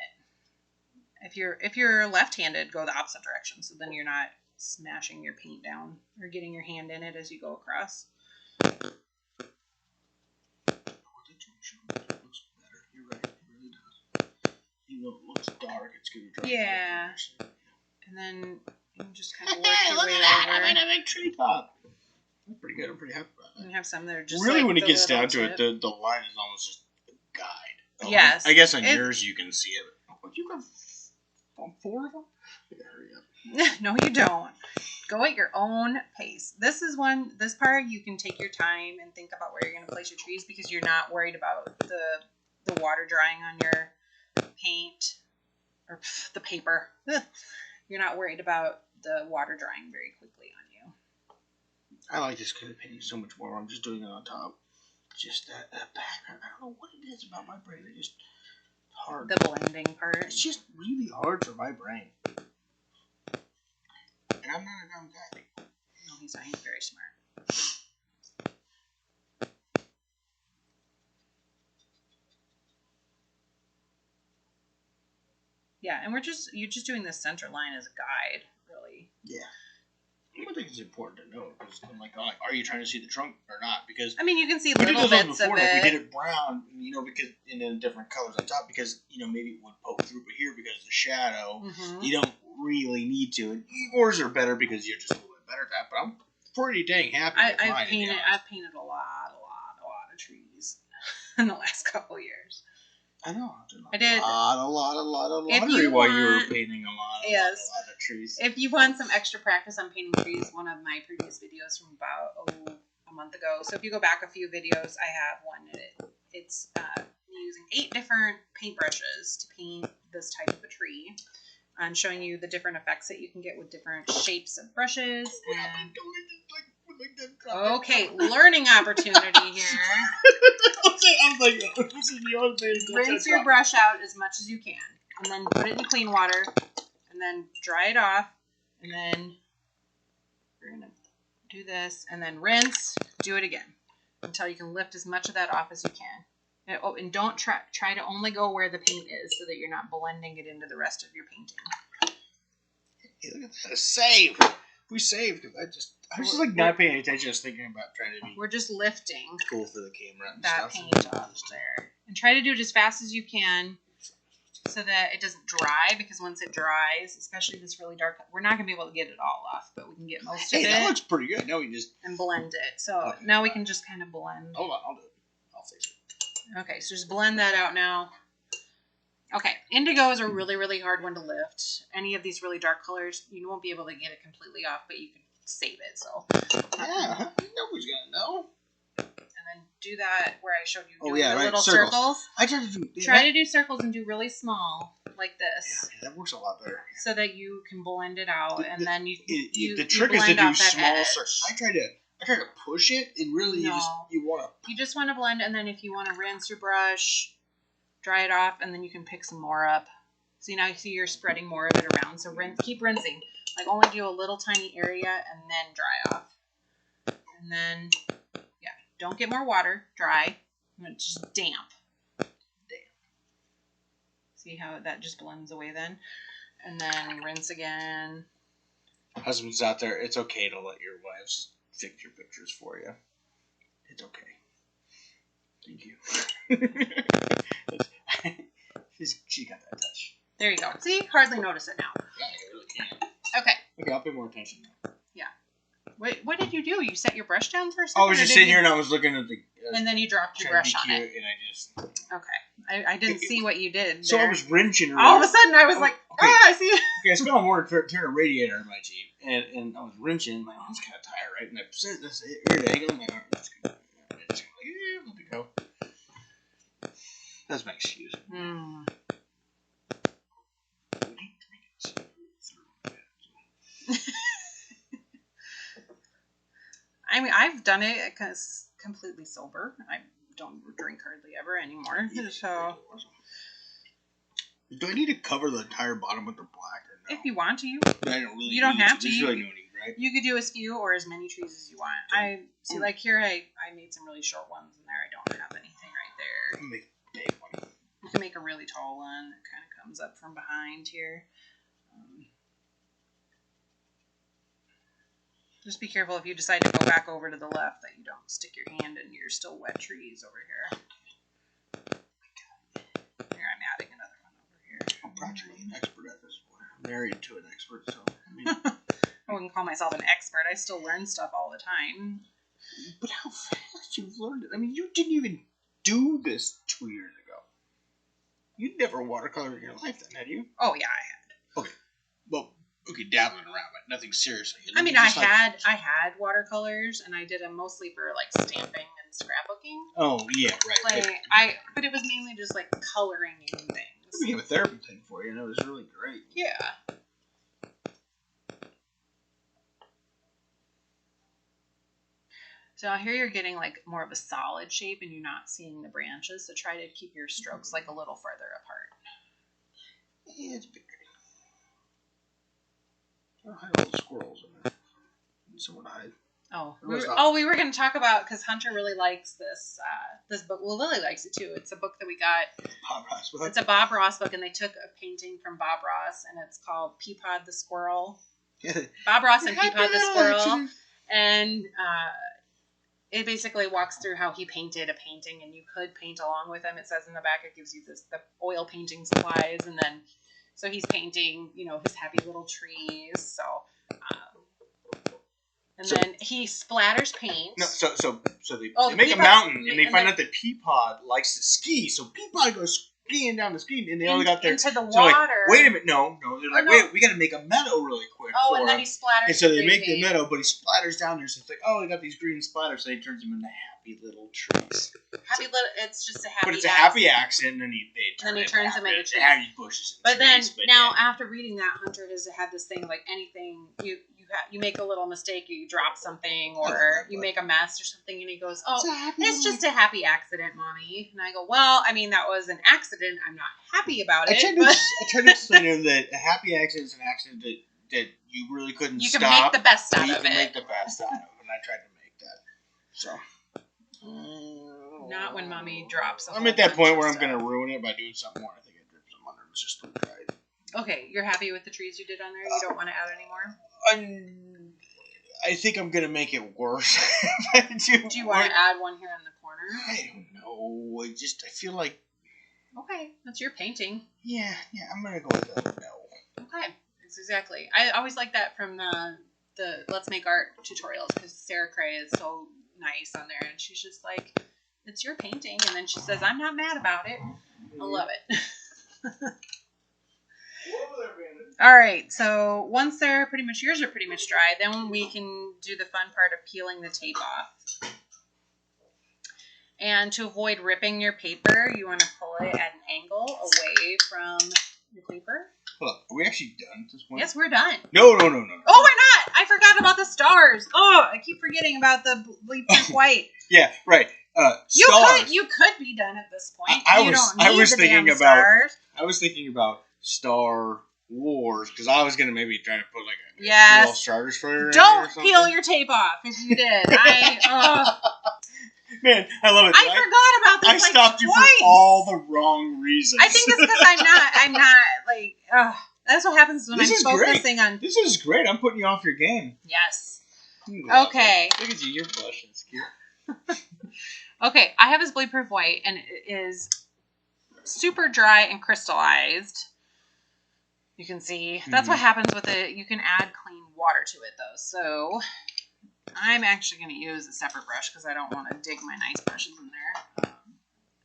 A: If you're left-handed, go the opposite direction so then you're not smashing your paint down or getting your hand in it as you go across.
B: It looks better. You're right. It really does. Even though it looks dark, it's gonna dry.
A: Yeah. And then you can just kind of work your
B: look
A: way
B: at that.
A: over.
B: I made a big tree top. That's pretty good. I'm pretty happy about that.
A: And have some that are just
B: really,
A: like
B: when it
A: the
B: gets
A: little
B: down to
A: tip.
B: it, the line is almost just a guide.
A: Yes.
B: I guess on yours you can see it. But you got 4 of them? I gotta hurry up.
A: No, you don't. Go at your own pace. This part you can take your time and think about where you're going to place your trees because you're not worried about the water drying on your paint or the paper. You're not worried about the water drying very quickly on you.
B: I like this kind of painting so much more. I'm just doing it on top. Just that background. I don't know what it is about my brain. It's just hard.
A: The blending part.
B: It's just really hard for my brain. And I'm not a dumb guy.
A: No, he's not. He's very smart. Yeah, and you're just doing this center line as a guide, really.
B: Yeah. I think it's important to know because I'm like, are you trying to see the trunk or not? Because
A: I mean, you can see
B: we
A: little
B: did this
A: bits
B: before,
A: of it.
B: Like we did it brown, because in different colors on top, because maybe it would poke through, but here because of the shadow, you don't really need to. And yours are better because you're just a little bit better at that. But I'm pretty dang happy with mine.
A: I've painted a lot of trees in the last couple years.
B: I know.
A: I did
B: a lot of laundry while you were painting a lot of trees.
A: If you want some extra practice on painting trees, one of my previous videos from about a month ago. So if you go back a few videos, I have one. It's using 8 different paintbrushes to paint this type of a tree. And showing you the different effects that you can get with different shapes of brushes. Okay, learning opportunity here.
B: I'm like, this is the only thing.
A: Rinse your brush out as much as you can, and then put it in clean water, and then dry it off, and then you're gonna do this, and then rinse. Do it again until you can lift as much of that off as you can. And don't try to only go where the paint is so that you're not blending it into the rest of your painting.
B: Hey, look at that. Save! We saved. I was just like not paying attention. I was thinking about trying to be
A: We're just lifting
B: cool for the camera and
A: that
B: stuff.
A: paint off there. And try to do it as fast as you can so that it doesn't dry, because once it dries, especially this really dark, we're not going to be able to get it all off, but we can get most of it.
B: Hey, that looks pretty good. Now we just...
A: And blend it. So now we can just kind of blend.
B: Hold on, I'll do it. I'll fix it.
A: Okay, so just blend that out now. Okay, indigo is a really, really hard one to lift. Any of these really dark colors, you won't be able to get it completely off, but you can save it. So
B: yeah, nobody's gonna know.
A: And then do that where I showed you doing
B: the
A: little
B: circles. I
A: try to do circles and do really small like this.
B: Yeah, that works a lot better.
A: So that you can blend it out, and then
B: the trick is to do small circles. I try to push it, and really you just want to
A: blend, and then if you want to rinse your brush, dry it off, and then you can pick some more up. So now you see you're spreading more of it around. So keep rinsing. Like only do a little tiny area and then dry off. And then, yeah, don't get more water. Dry. It's just damp. See how that just blends away then? And then rinse again.
B: Husbands out there, it's okay to let your wives fix your pictures for you. It's okay. Thank you. She got that touch.
A: There you go. See? Hardly notice it now.
B: Yeah, you really can.
A: Okay.
B: Okay, I'll pay more attention now.
A: Yeah. What did you do? You set your brush down for a second?
B: I was just sitting here and I was looking at the...
A: and then you dropped your brush on it.
B: And I just...
A: Okay. I didn't see what you did
B: So
A: there.
B: I was wrenching.
A: All of a sudden I was like, okay. I see.
B: Okay, I spent more to turn a radiator on my Jeep. And I was wrenching. I'm like, oh, it's kind of tired, right? And I set this here to angle. I'm like, oh, that's good. Yeah, let me go. That's my excuse.
A: I mean, I've done it because completely sober. I don't drink hardly ever anymore. So,
B: do I need to cover the entire bottom with the black or no?
A: If you want to,
B: I don't really.
A: You don't have to.
B: There's really no need, right?
A: You could do as few or as many trees as you want. I see, like here, I made some really short ones in there. I don't have anything right there.
B: I'll make a big one.
A: You can make a really tall one that kind of comes up from behind here. Just be careful if you decide to go back over to the left that you don't stick your hand in your still wet trees over here. Here, I'm adding another one over here.
B: I'm practically an expert at this one. I'm married to an expert, so I mean,
A: I wouldn't call myself an expert. I still learn stuff all the time.
B: But how fast you've learned it. I mean, you didn't even do this 2 years ago. You'd never watercolored in your life then, had you?
A: Oh, yeah, I had.
B: Okay. Well, dabbling around, but nothing seriously.
A: I mean, I had watercolors, and I did them mostly for, like, stamping and scrapbooking.
B: Oh, yeah, right.
A: Like, but it was mainly just, like, coloring in things.
B: It became a therapy thing for you, and it was really great.
A: Yeah. So here you're getting like more of a solid shape and you're not seeing the branches. So try to keep your strokes like a little further apart.
B: Yeah, it's big. I'll hide all the squirrels in there. Someone hide.
A: We were going to talk about, because Hunter really likes this book. Well, Lily likes it too. It's a book that we got.
B: Bob Ross book.
A: It's a Bob Ross book, and they took a painting from Bob Ross, and it's called Peapod the Squirrel. Bob Ross and Peapod the Squirrel. And it basically walks through how he painted a painting, and you could paint along with him. It says in the back, it gives you the oil painting supplies, and then so he's painting, his happy little trees. So, then he splatters paint.
B: No, so they make a mountain, and they find out that Peapod likes to ski. So Peapod goes skiing down the street, and they only got there
A: into the water.
B: So like, wait a minute, no. They're like, wait, we got to make a meadow really quick.
A: Oh, and then he splatters.
B: And so they make the meadow, but he splatters down there. So it's like, oh, we got these green splatters. So he turns them into happy little trees.
A: It's just a happy.
B: But it's a happy accident, and
A: then he turns them into trees.
B: Happy bushes.
A: But then after reading that, Hunter has had this thing like anything you make a little mistake, you drop something, or you make a mess or something, and he goes, "Oh, it's just a happy accident, Mommy." And I go, "Well, I mean, that was an accident. I'm not happy about it."
B: I tried to explain to him that a happy accident is an accident that you really couldn't stop.
A: You can make the best out of it.
B: You can make the best out of it, and I tried to make that. So,
A: Not when Mommy drops.
B: I'm at that point where I'm going to ruin it by doing something more. I think I dripped some under. It's just too dry.
A: Okay, you're happy with the trees you did on there? You don't want to add any more?
B: I think I'm going to make it worse.
A: Do you want to add one here in the corner?
B: I don't know. I feel like...
A: Okay, that's your painting.
B: Yeah, I'm going to go with that. No.
A: Okay, that's exactly. I always like that from the Let's Make Art tutorials because Sarah Cray is so nice on there. And she's just like, it's your painting. And then she says, I'm not mad about it. I love it. All right, so once they're yours are pretty much dry, then we can do the fun part of peeling the tape off. And to avoid ripping your paper, you want to pull it at an angle away from the paper.
B: Hold up, are we actually done at this point?
A: Yes, we're done.
B: No.
A: Oh, we're not! I forgot about the stars. Oh, I keep forgetting about the bleep white.
B: Yeah, right.
A: Stars. You could be done at this point. I was
B: thinking about Star Wars because I was gonna maybe try to put like a little Star Destroyer.
A: Don't peel your tape off if you did.
B: Man, I love it.
A: I forgot about this.
B: I stopped you for all the wrong reasons.
A: I think it's because I'm not like. That's what happens when I'm focusing on.
B: This is great. I'm putting you off your game.
A: Yes. Okay.
B: Look at you. You're blushing. It's cute.
A: Okay, I have this bleed-proof white, and it is super dry and crystallized. You can see. That's what happens with it. You can add clean water to it, though. So I'm actually going to use a separate brush because I don't want to dig my nice brushes in there.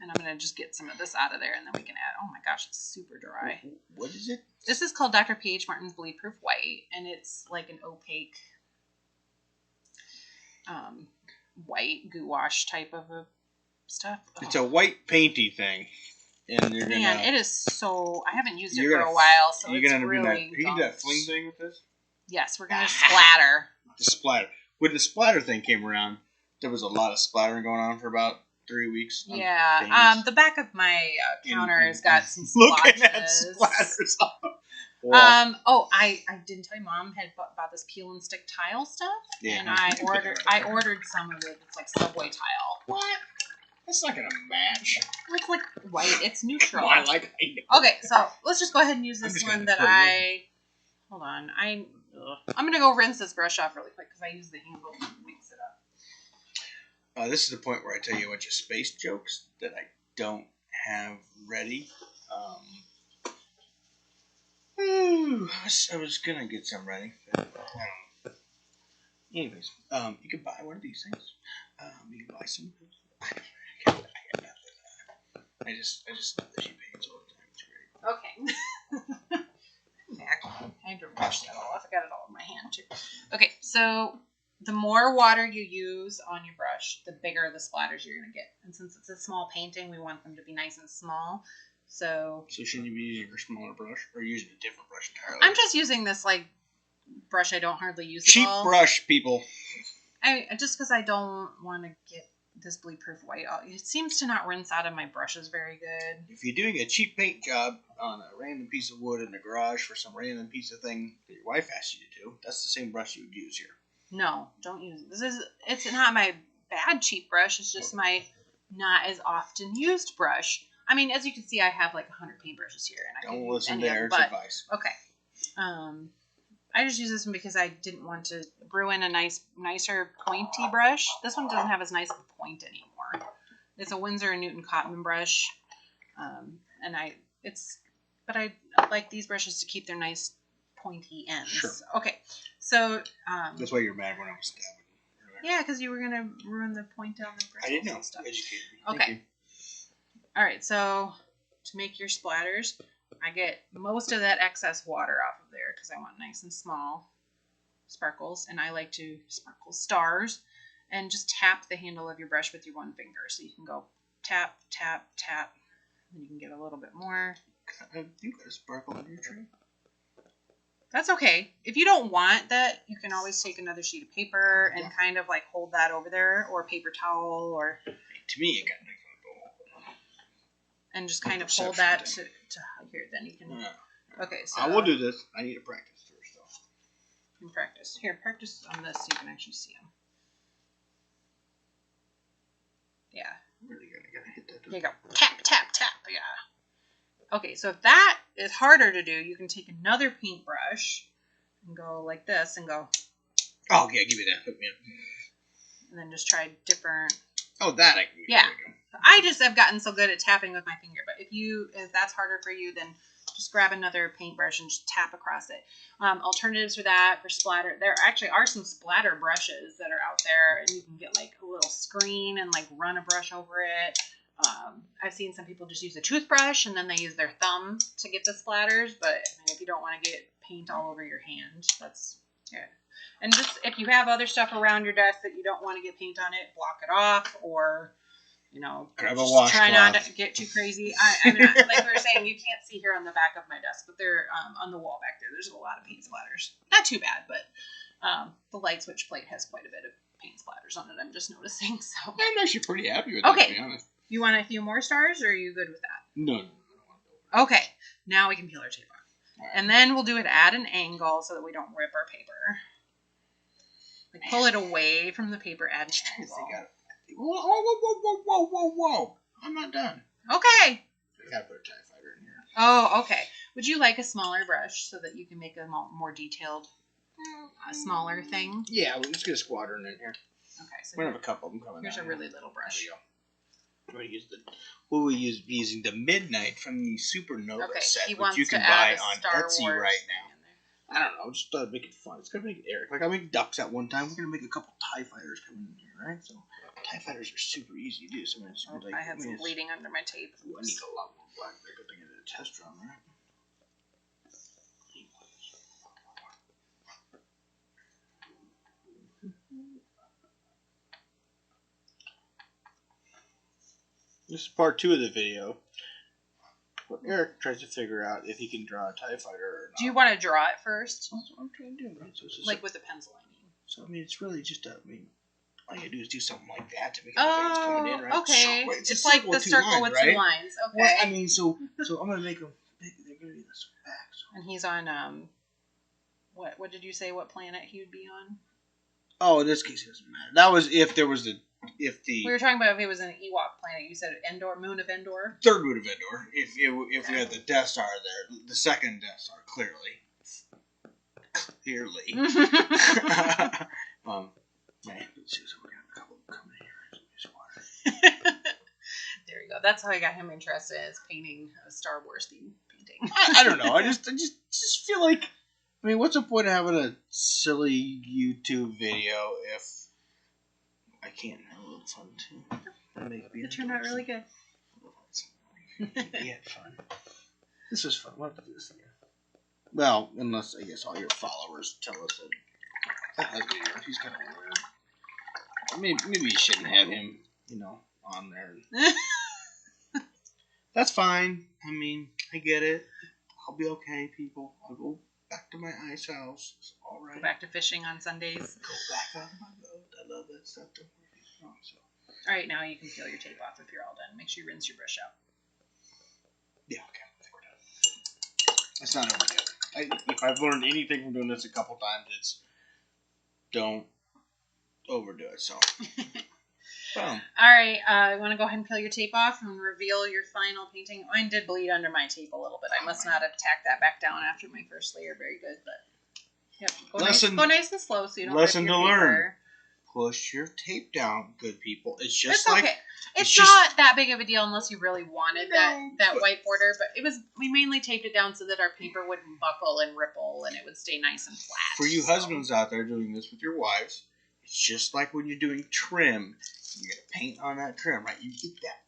A: And I'm going to just get some of this out of there, and then we can add... Oh, my gosh, it's super dry.
B: What is it?
A: This is called Dr. P.H. Martin's Bleed-Proof White, and it's like an opaque white gouache type of stuff. Oh.
B: It's a white painty thing. And you're gonna...
A: Man, it is so... I haven't used it for a while, so it's really...
B: Are you gonna do that fling thing with this?
A: Yes, we're going to splatter.
B: The splatter. When the splatter thing came around, there was a lot of splattering going on for about 3 weeks.
A: Yeah. The back of my counter has got some splotches.
B: Looking at splatters.
A: I didn't tell you, Mom had bought this peel and stick tile stuff. Yeah. And I ordered some of it. It's like Subway tile.
B: What? That's not gonna match.
A: It's like white. It's neutral.
B: I know.
A: Okay, so let's just go ahead and use this one that I... Hold on. I'm going to go rinse this brush off really quick because I use the handle to mix it up.
B: This is the point where I tell you a bunch of space jokes that I don't have ready. I was going to get some ready. But, anyways, you can buy one of these things. You can buy some. I just love the cheap paints all the time. It's great.
A: Okay. I had to brush that all off. I got it all in my hand too. Okay, so the more water you use on your brush, the bigger the splatters you're going to get. And since it's a small painting, we want them to be nice and small. So
B: shouldn't you be using a smaller brush or using a different brush entirely?
A: I'm just using this like brush I don't hardly use
B: cheap
A: at all.
B: Brush, people.
A: Just because I don't want to get this bleed-proof white. It seems to not rinse out of my brushes very good.
B: If you're doing a cheap paint job on a random piece of wood in the garage for some random piece of thing that your wife asked you to do, that's the same brush you would use here.
A: No, don't use it. It's not my bad cheap brush. It's just my not as often used brush. I mean, as you can see, I have like 100 paintbrushes here, and I don't listen to Eric's advice. Okay. I just use this one because I didn't want to ruin a nicer pointy brush. This one doesn't have as nice of a point anymore. It's a Winsor & Newton cotton brush, but I like these brushes to keep their nice pointy ends. Sure. Okay, so
B: that's why you're mad when I was stabbing.
A: Yeah, because you were gonna ruin the point down the bristles.
B: I didn't know.
A: And stuff.
B: Educated me.
A: Okay. All right, so to make your splatters, I get most of that excess water off of there because I want nice and small sparkles, and I like to sparkle stars, and just tap the handle of your brush with your one finger. So you can go tap, tap, tap, and you can get a little bit more.
B: You got a sparkle on your tree.
A: That's okay. If you don't want that, you can always take another sheet of paper and kind of like hold that over there, or a paper towel, or...
B: To me, it got nice.
A: And just kind of hold that to here. Then you can. Okay, so
B: I will do this. I need to practice first, though.
A: You can practice. Here, practice on this so you can actually see them. Yeah.
B: Really
A: There you go. Tap, tap, tap. Yeah. Okay, so if that is harder to do, you can take another paintbrush and go like this and go.
B: Oh, yeah, give me that. Hook me up.
A: And then just try different.
B: Oh, that I can.
A: Yeah. I just have gotten so good at tapping with my finger, but if that's harder for you, then just grab another paintbrush and just tap across it. Alternatives for that, for splatter, there actually are some splatter brushes that are out there, and you can get like a little screen and like run a brush over it. I've seen some people just use a toothbrush and then they use their thumb to get the splatters, but I mean, if you don't want to get paint all over your hand, that's yeah. And just if you have other stuff around your desk that you don't want to get paint on it, block it off, or
B: grab a washcloth.
A: Try not to get too crazy. I mean, like we were saying, you can't see here on the back of my desk, but they're on the wall back there. There's a lot of paint splatters. Not too bad, but the light switch plate has quite a bit of paint splatters on it. I'm just noticing. So
B: I'm actually pretty happy with that, to be honest.
A: You want a few more stars, or are you good with that?
B: No.
A: Okay, now we can peel our tape off. Right. And then we'll do it at an angle so that we don't rip our paper. Like pull it away from the paper at an angle.
B: Whoa. I'm not done.
A: Okay.
B: I gotta put a TIE fighter in here.
A: Oh, okay. Would you like a smaller brush so that you can make a more detailed, smaller thing?
B: Yeah, we'll just get a squadron in here.
A: Okay, so
B: we have a couple of them coming.
A: Here's a really little brush.
B: There you go. We'll use using the Midnight from the Supernova set,
A: he
B: which you can buy on Etsy right now. I don't know, just thought I'd make it fun. It's gonna make Eric. Like I made ducks at one time. We're gonna make a couple TIE fighters coming in here, right? So TIE fighters are super easy to do. So
A: I had some bleeding under my tape.
B: Ooh, I need a lot more black paper to get a test run, right? This is part 2 of the video, where Eric tries to figure out if he can draw a TIE fighter or not.
A: Do you want to draw it first?
B: That's what I'm trying to do, right? So
A: like with a pencil, I mean.
B: So, I mean, it's really just all you do is do something like that to make it look like it's coming in, right?
A: Okay.
B: So,
A: it's like the circle with two lines. Okay.
B: Well, I mean, so I'm going to make them, they're going to be this back. So.
A: And he's on, what did you say, what planet he would be on?
B: Oh, in this case, it doesn't matter. That was if there was we
A: were talking about if it was an Ewok planet. You said Endor, moon of Endor.
B: Third moon of Endor. If we had the Death Star there, the second Death Star, clearly. Man, let's see. So we got a couple coming here.
A: There you go. That's how I got him interested in painting a Star Wars theme painting.
B: I don't know. I just feel like. I mean, what's the point of having a silly YouTube video if I can't have a little fun too?
A: It turned out really good.
B: Yeah, fun. This was fun. We'll have to do this again. Well, unless I guess all your followers tell us that he's kind of weird. Maybe you shouldn't have him, on there. That's fine. I mean, I get it. I'll be okay, people. I'll go back to my ice house. It's all right.
A: Go back to fishing on Sundays.
B: Go back on my boat. I love that stuff. Don't worry.
A: All right, now you can peel your tape off if you're all done. Make sure you rinse your brush out.
B: Yeah, okay. I think we're done. It's not overdue. If I've learned anything from doing this a couple times, it's don't overdo it. So, boom.
A: All right, you want to go ahead and peel your tape off and reveal your final painting? Mine did bleed under my tape a little bit. I must not have tacked that back down after my first layer. Very good, but yep. Go nice and slow so you don't rip your paper.
B: Learn. Push your tape down, good people. It's
A: okay. It's not that big of a deal unless you really wanted that white border, but we mainly taped it down so that our paper wouldn't buckle and ripple and it would stay nice and flat.
B: For you husbands out there doing this with your wives, it's just like when you're doing trim. You get a paint on that trim, right? You get that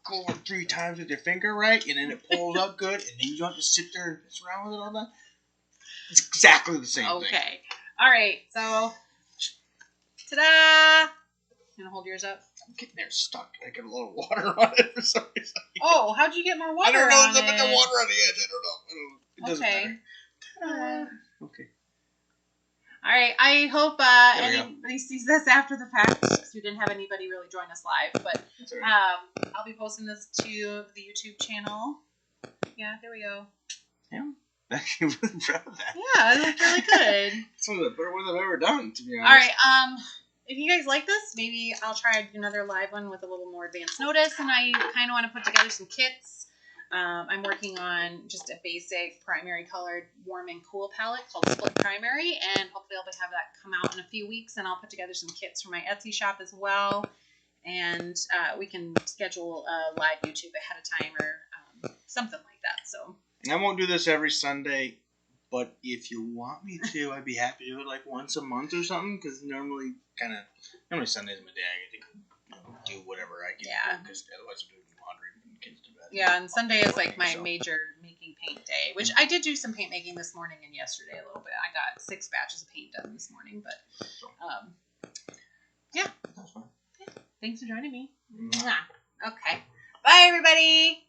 B: go over 3 times with your finger, right? And then it pulls up good, and then you don't have to sit there and mess around with it all that. It's exactly the same thing.
A: Okay. All right, so ta-da! You want to hold yours up?
B: I'm getting there stuck. I get a little water on it for some reason.
A: Oh, how'd you get more water on it?
B: I don't know. There's the water on the edge. I don't know. It doesn't matter. Ta-da. Okay.
A: All right. I hope anybody sees this after the fact, because we didn't have anybody really join us live. But I'll be posting this to the YouTube channel. Yeah, there we go.
B: Yeah. I'm actually really proud of that.
A: Yeah, it looked really good.
B: It's one of the better ones I've ever done, to be honest.
A: All right. if you guys like this, maybe I'll try another live one with a little more advanced notice. And I kind of want to put together some kits. I'm working on just a basic primary colored warm and cool palette called Split Primary, and hopefully I'll have that come out in a few weeks, and I'll put together some kits for my Etsy shop as well, and we can schedule a live YouTube ahead of time or something like that. So
B: I won't do this every Sunday, but if you want me to, I'd be happy to do it like once a month or something, because normally Sunday's my day. I get to do whatever I can do, because otherwise I'm doing laundry and kids to bed.
A: Yeah, and Sunday is like my major making paint day, which I did do some paint making this morning and yesterday a little bit. I got 6 batches of paint done this morning, but yeah.
B: That's fine.
A: Thanks for joining me. Okay. Bye, everybody.